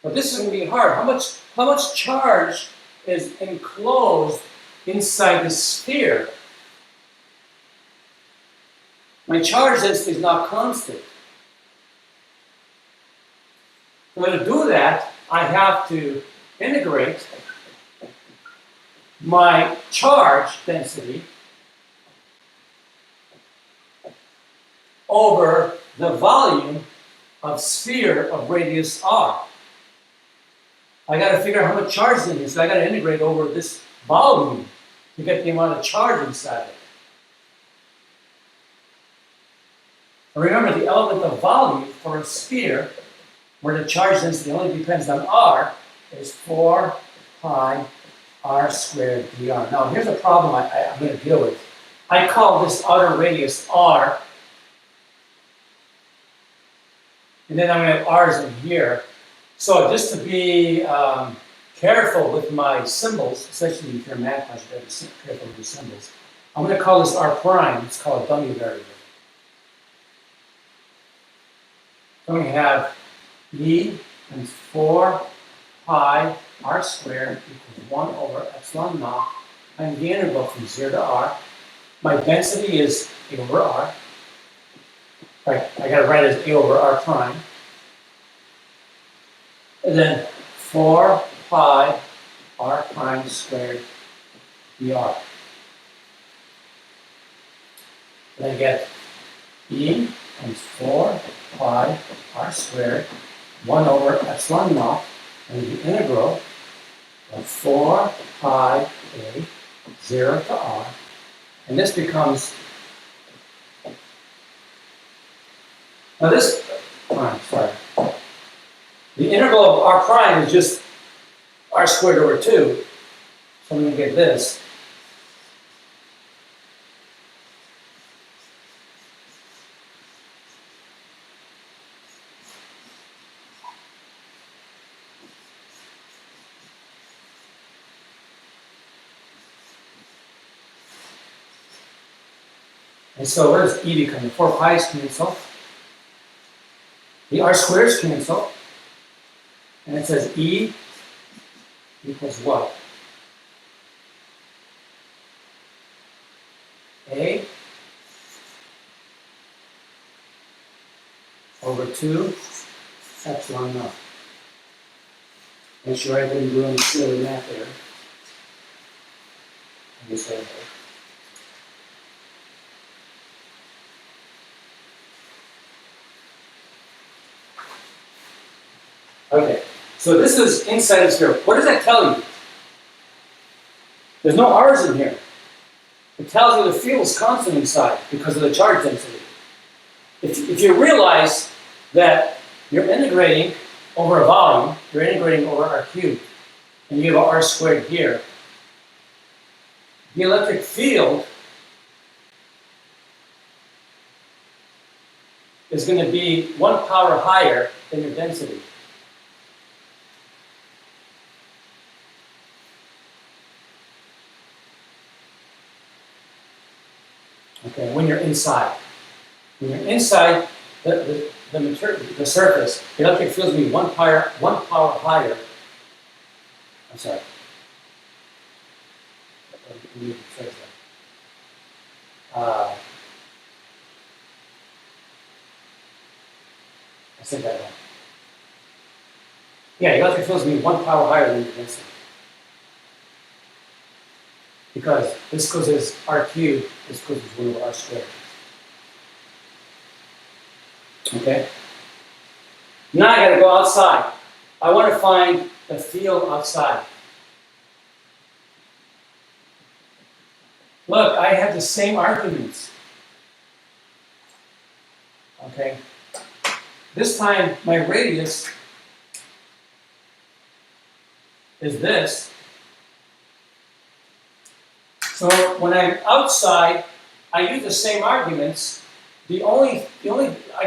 But this is going to be hard. How much charge is enclosed inside the sphere? My charge density is not constant. So to do that, I have to integrate my charge density over the volume of sphere of radius r. I got to figure out how much charge is in here, so I got to integrate over this volume to get the amount of charge inside it. And remember, the element of volume for a sphere, where the charge density only depends on r, is 4 pi r squared dr. Now, here's a problem I'm going to deal with. I call this outer radius r, and then I'm going to have r's in here. So just to be careful with my symbols, especially if you're a math class, you got to be careful with your symbols. I'm going to call this r prime. It's called a dummy variable. So we have E times 4 pi r squared equals 1 over epsilon naught times the integral from 0 to r. My density is A over r. Right, I got to write it as A over r prime. And then 4 pi r prime squared dr. Then I get E times 4 pi r squared 1 over epsilon naught and the integral of 4 pi a 0 to r. And this becomes, now this, sorry. The integral of r prime is just r squared over 2. So I'm going to get this. And so where does E become? The 4 pi's cancel. The r squares cancel. And it says E equals what? A over 2 epsilon naught. Make sure I didn't do any silly math there. I guess I did. Okay, so this is inside the sphere. What does that tell you? There's no r's in here. It tells you the field is constant inside because of the charge density. If you realize that you're integrating over a volume, you're integrating over r cubed, and you have r squared here, the electric field is going to be 1 power higher than your density. Okay, when you're inside. When you're inside the material, the surface, the electric field is going to be 1 power higher. I'm sorry. I said that wrong. Yeah, the electric field is going to be 1 power higher than the density. Because this goes as r cubed, this goes as 1 over r squared. Okay? Now I gotta go outside. I want to find the field outside. Look, I have the same arguments. Okay? This time, my radius is this. So when I'm outside, I use the same arguments. I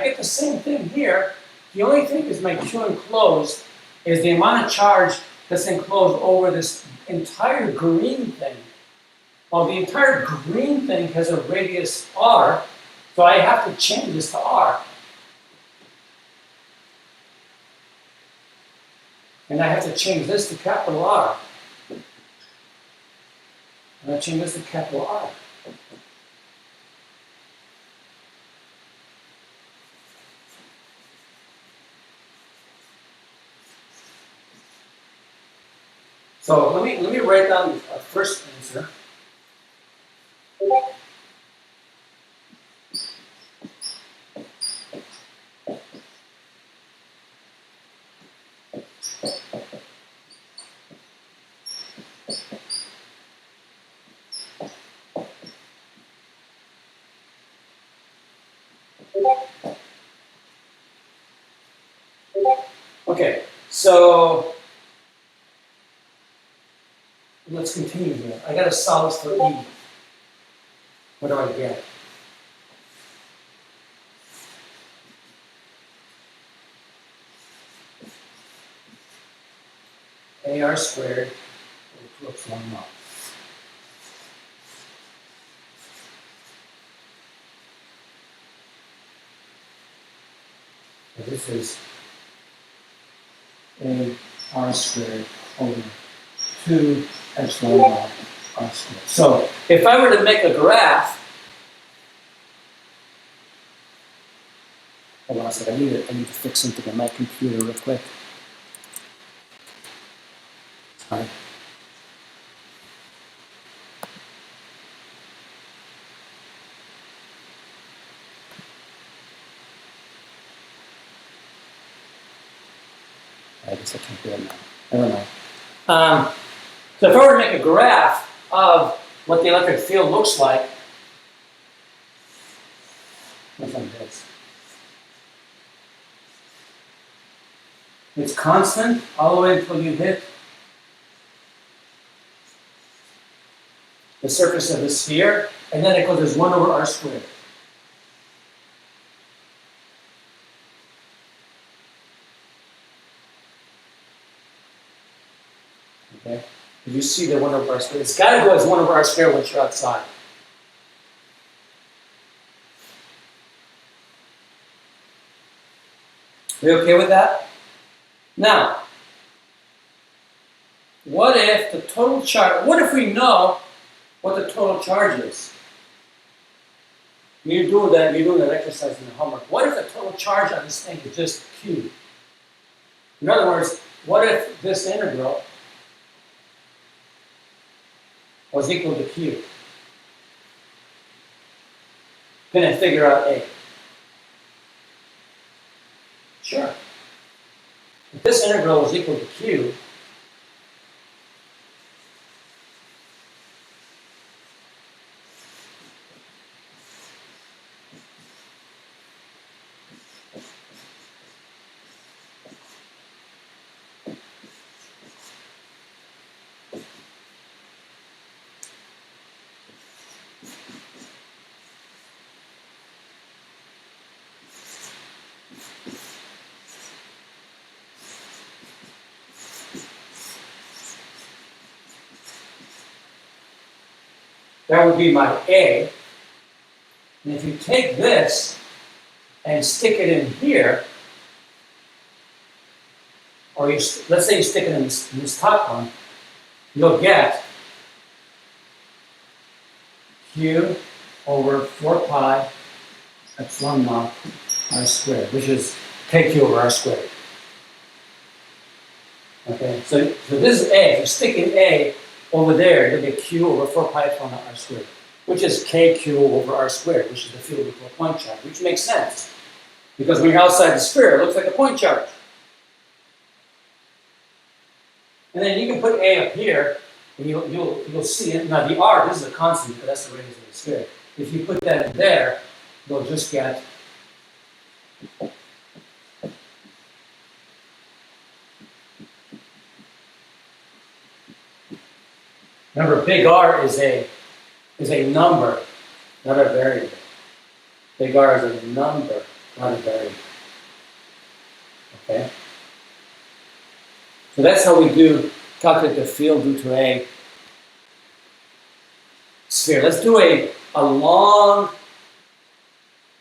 get the same thing here. The only thing is my Q enclosed is the amount of charge that's enclosed over this entire green thing. Well, the entire green thing has a radius r, so I have to change this to r. And I have to change this to capital R. And I change this to capital R. So let me write down the first answer. Okay, so let's continue here. I got to solve for E. What do I get? AR squared over 2 epsilon naught. So this is AR squared over 2 epsilon naught R squared. So if I were to make a graph, hold on a second, I need to fix something on my computer real quick. Sorry. I guess I can't do it now. Never mind. So if I were to make a graph of what the electric field looks like, looks like this. It's constant all the way until you hit the surface of the sphere, and then it goes as 1 over r squared. Okay? If you see the 1 over r squared, it's got to go as 1 over r squared once you're outside. Are you okay with that? Now, what if the total charge, what if we know what the total charge is? You're doing that exercise in the homework. What if the total charge on this thing is just Q? In other words, what if this integral was equal to Q? Can I figure out A? Sure. If this integral is equal to Q, that would be my A. And if you take this and stick it in here, or let's say you stick it in this top one, you'll get Q over 4 pi epsilon naught r squared, which is KQ over r squared. Okay, so this is A. If you stick in A over there, you'll get Q over 4 pi epsilon naught r squared, which is KQ over r squared, which is the field equal point charge, which makes sense. Because when you're outside the sphere, it looks like a point charge. And then you can put A up here, and you'll see it. Now the R, this is a constant, but that's the radius of the sphere. If you put that in there, you'll just get Remember, big R is a number, not a variable. Big R is a number, not a variable. Okay? So that's how we do calculate the field due to a sphere. Let's do a long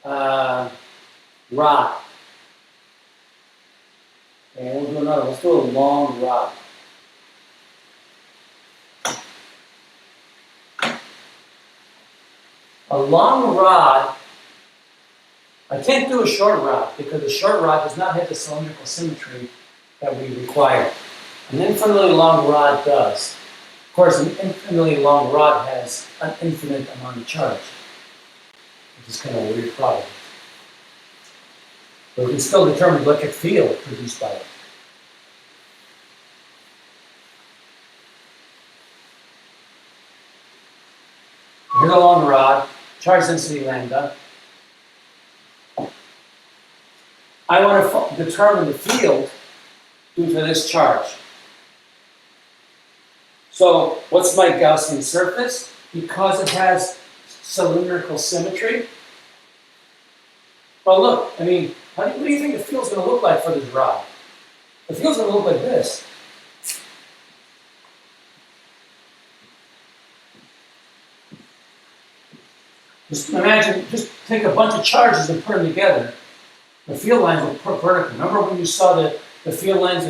rod. And we'll do another. Let's do a long rod. A long rod, I can't do a short rod because the short rod does not have the cylindrical symmetry that we require. An infinitely long rod does. Of course, an infinitely long rod has an infinite amount of charge, which is kind of a weird problem. But we can still determine the electric field produced by it. Here's a long rod, charge density lambda. I want to determine the field due to this charge. So what's my Gaussian surface? Because it has cylindrical symmetry. Well, look, I mean, what do you think the field's going to look like for this rod? The field's going to look like this. Just imagine, just take a bunch of charges and put them together. The field lines will put vertical. Remember when you saw the field lines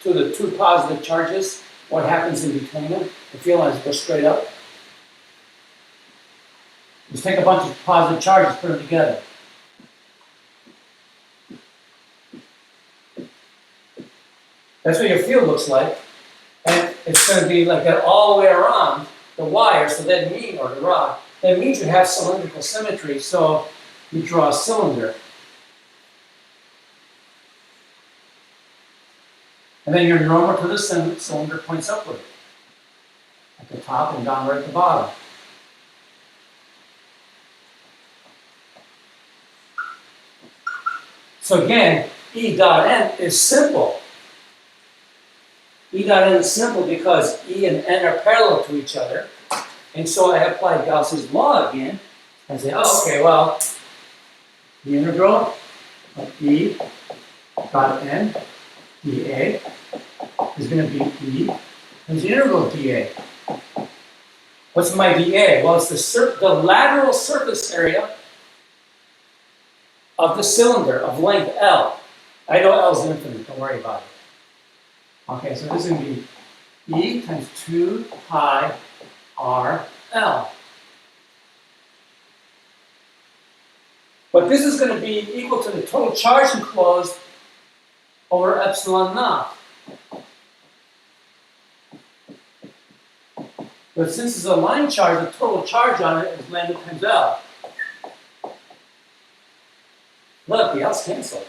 to the two positive charges? What happens in between them? The field lines go straight up. Just take a bunch of positive charges, put them together. That's what your field looks like. And it's going to be like that all the way around the wire, so that means, or the rod, that means you have cylindrical symmetry, so you draw a cylinder. And then your normal to the cylinder points upward at the top and downward at the bottom. So again, E dot N is simple. E dot N is simple because E and N are parallel to each other. And so I apply Gauss's law again and say, oh, okay, well, the integral of E dot N dA is going to be E times the integral of dA. What's my dA? Well, it's the lateral surface area of the cylinder of length L. I know L is infinite, don't worry about it. Okay, so this is going to be E times 2 pi R L. But this is going to be equal to the total charge enclosed over epsilon naught. But since it's a line charge, the total charge on it is lambda times L. Look, the L's cancel.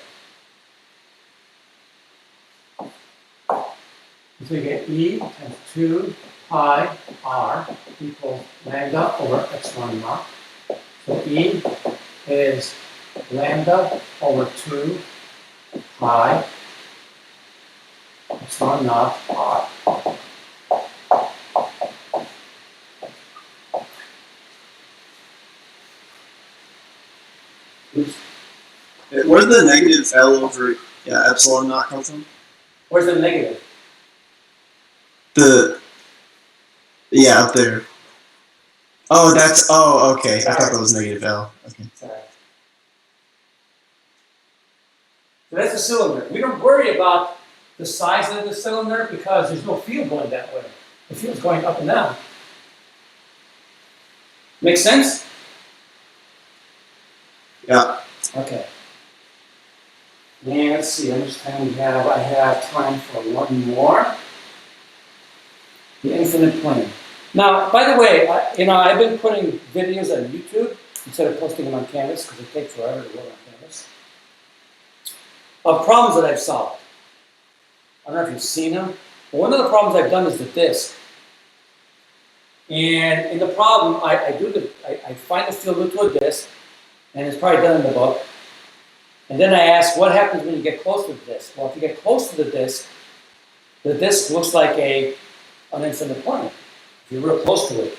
So you get E times 2 pi R equals lambda over epsilon naught. So E is lambda over 2 pi epsilon naught R. Oops. Where's the negative L over epsilon naught come from? Where's the negative? Up there. Oh, okay. I thought that was negative L. Okay. Sorry. So that's the cylinder. We don't worry about the size of the cylinder because there's no field going that way. The field's going up and down. Make sense? Yeah. Okay. And let's see, how much time we have? I have time for one more. The infinite plane. Now, by the way, I've been putting videos on YouTube instead of posting them on Canvas because it takes forever to load on Canvas. Of problems that I've solved. I don't know if you've seen them, but one of the problems I've done is the disk. And in the problem, I find the field due to a disk, and it's probably done in the book. And then I ask, what happens when you get close to the disk? Well, if you get close to the disk looks like an infinite plane. If you're real close to it.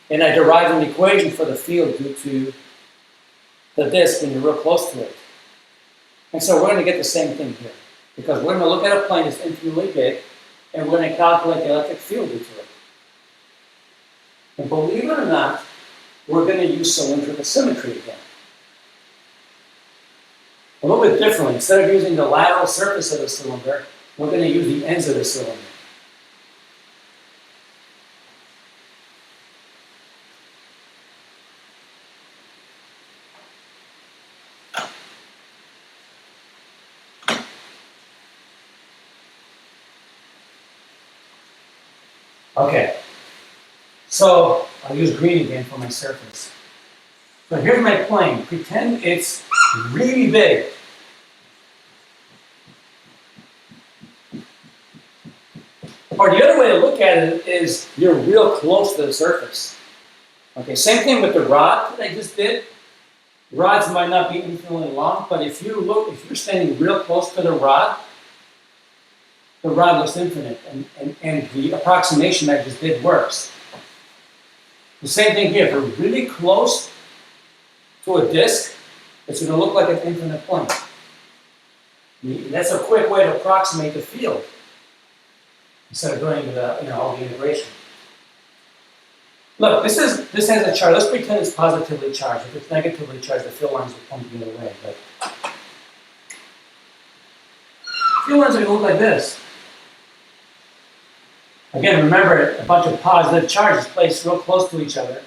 And I derive an equation for the field due to the disk when you're real close to it. And so we're going to get the same thing here. Because we're going to look at a plane that's infinitely big, and we're going to calculate the electric field due to it. And believe it or not, we're going to use cylindrical symmetry again. A little bit differently. Instead of using the lateral surface of the cylinder, we're going to use the ends of the cylinder. Okay, so I'll use green again for my surface. So here's my plane. Pretend it's really big. Or the other way to look at it is you're real close to the surface. Okay, same thing with the rod that I just did. Rods might not be infinitely long, but if you're standing real close to the rod looks infinite, and the approximation I just did works. The same thing here. If we're really close to a disk, it's going to look like an infinite plane. That's a quick way to approximate the field instead of doing all the integration. Look, this has a charge. Let's pretend it's positively charged. If it's negatively charged, the field lines will point the other way. But field lines are going to look like this. Again, remember, a bunch of positive charges placed real close to each other.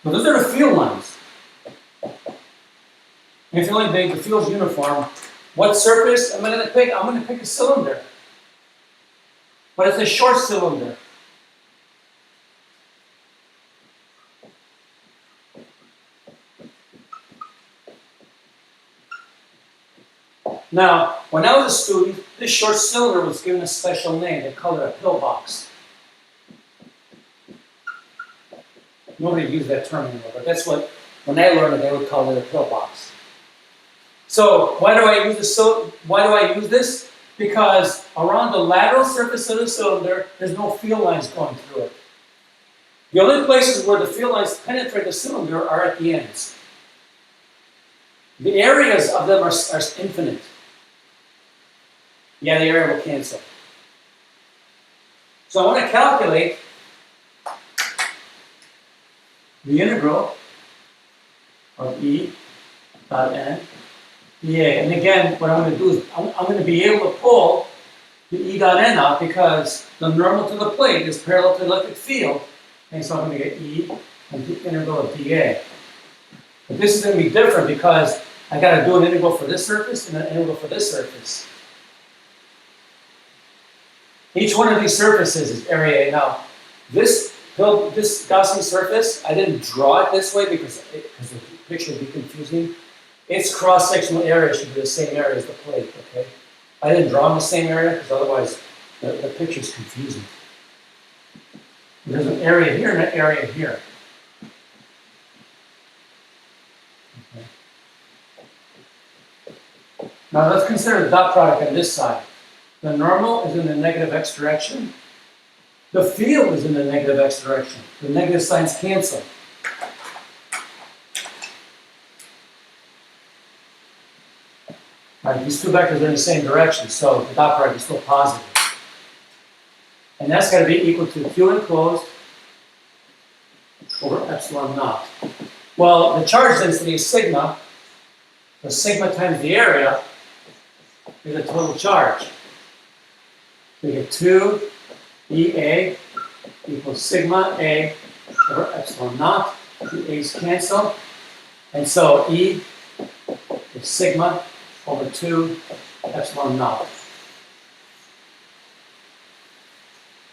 Well, those are the field lines. Infinitely big, the field's uniform. What surface am I going to pick? I'm going to pick a cylinder. But it's a short cylinder. Now, when I was a student, this short cylinder was given a special name. They called it a pillbox. Nobody used that term anymore, but that's what, when I learned it, they would call it a pillbox. So, why do I use this? Because around the lateral surface of the cylinder, there's no field lines going through it. The only places where the field lines penetrate the cylinder are at the ends. The areas of them are infinite. Yeah, the area will cancel. So I want to calculate the integral of E dot N dA. And again, what I'm going to do is I'm going to be able to pull the E dot N out because the normal to the plate is parallel to the electric field. And so I'm going to get E and the integral of dA. But this is going to be different because I got to do an integral for this surface and an integral for this surface. Each one of these surfaces is area A. Now, this Gaussian surface, I didn't draw it this way because the picture would be confusing. Its cross-sectional area should be the same area as the plate, okay? I didn't draw in the same area because otherwise the picture is confusing. There's an area here and an area here. Okay. Now let's consider the dot product on this side. The normal is in the negative x direction. The field is in the negative x direction. The negative signs cancel. All right, these two vectors are in the same direction, so the dot product is still positive. And that's got to be equal to Q enclosed over epsilon naught. Well, the charge density is sigma. So sigma times the area is the total charge. We get 2 EA equals sigma A over epsilon naught. The A's cancel. And so E is sigma over 2 epsilon naught.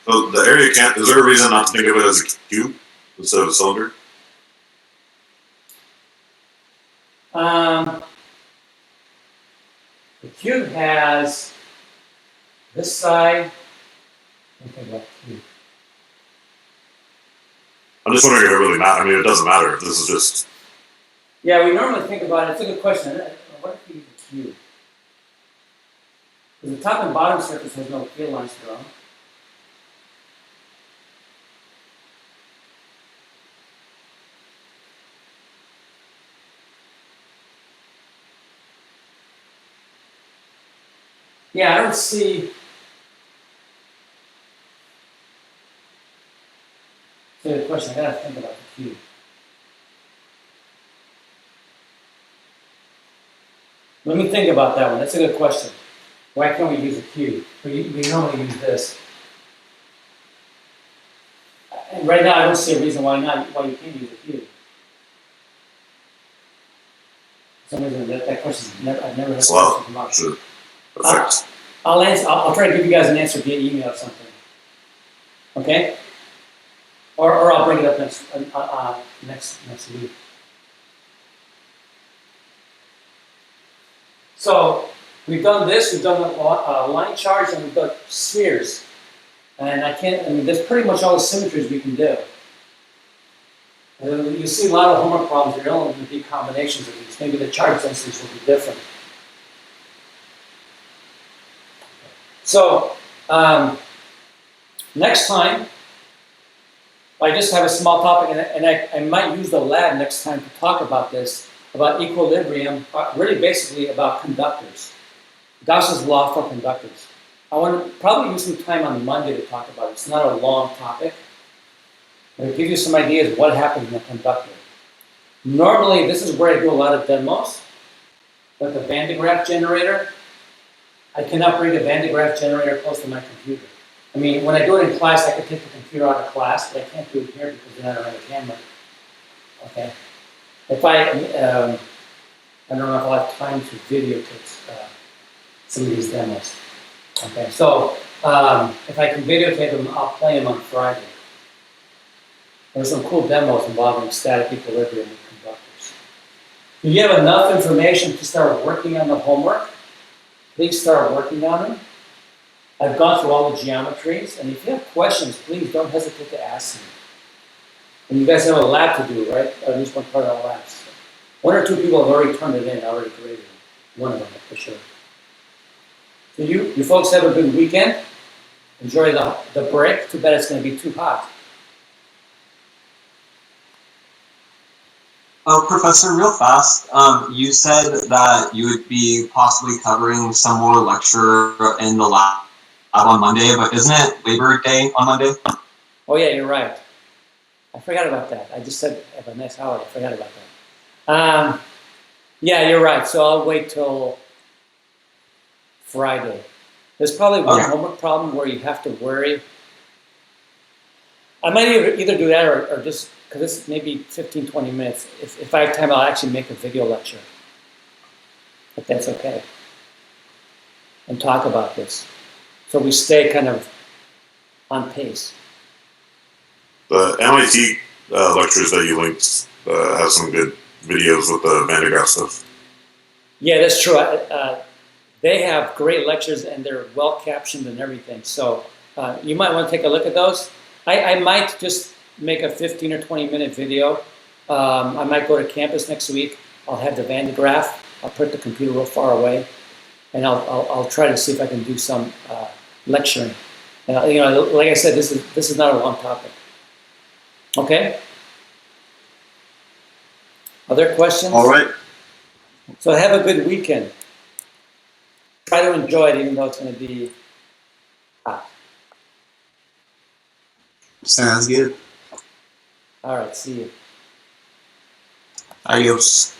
So the area can't, is there a reason not to think of it as a cube instead of a cylinder? The cube has this side. Okay, about cube. I'm just wondering if it really matters. I mean, it doesn't matter if this is just. Yeah, we normally think about it. It's a good question. What if we use a cube? Because the top and bottom surface has no field lines drawn. Yeah, I don't see. So the question, I gotta think about the cube. Let me think about that one. That's a good question. Why can't we use a cube? We normally use this. And right now, I don't see a reason why not. Why you can't use a cube. For some reason, that question I've never had a Slow. question come up. Sure. Perfect. I'll try to give you guys an answer via email or something. Okay? Or I'll bring it up next week. So we've done this. We've done line charge, and we've done spheres. And I mean, there's pretty much all the symmetries we can do. You see a lot of homework problems. You're only going to be combinations of these. Maybe the charge densities will be different. So next time, I just have a small topic, and I might use the lab next time to talk about this, about equilibrium, really basically about conductors. Gauss's law for conductors. I want to probably use some time on Monday to talk about it. It's not a long topic. But it'll give you some ideas what happens in a conductor. Normally, this is where I do a lot of demos, like the Van de Graaff generator. I cannot bring a Van de Graaff generator close to my computer. I mean, when I do it in class, I can take the computer out of class, but I can't do it here because then I don't have a camera. Okay? If I don't know if I'll have time to videotape some of these demos. Okay, so if I can videotape them, I'll play them on Friday. There's some cool demos involving static equilibrium with conductors. If you have enough information to start working on the homework, please start working on them. I've gone through all the geometries, and if you have questions, please don't hesitate to ask me. And you guys have a lab to do, right? Or at least one part of the labs. One or two people have already turned it in, already graded it. One of them, for sure. So you folks have a good weekend. Enjoy the break. Too bad it's going to be too hot. Oh, Professor, real fast, you said that you would be possibly covering some more lecture in the lab on Monday, but isn't it Labor Day on Monday? Oh yeah, you're right. I forgot about that. I just said have a nice holiday. I forgot about that. Yeah, you're right. So I'll wait till Friday. There's probably one homework problem where you have to worry. I might either do that or just, because it's maybe 15, 20 minutes. If I have time, I'll actually make a video lecture. But that's okay. And talk about this. So we stay kind of on pace. The MIT lectures that you linked have some good videos with the Van de Graaff stuff. Yeah, that's true. They have great lectures and they're well captioned and everything. So you might want to take a look at those. I might just make a 15 or 20 minute video. I might go to campus next week. I'll have the Van de Graaff. I'll put the computer real far away, and I'll try to see if I can do some lecturing. And like I said, this is not a long topic. Okay. Other questions? All right. So have a good weekend. Try to enjoy it, even though it's going to be hot. Sounds good. All right. See you. Adios.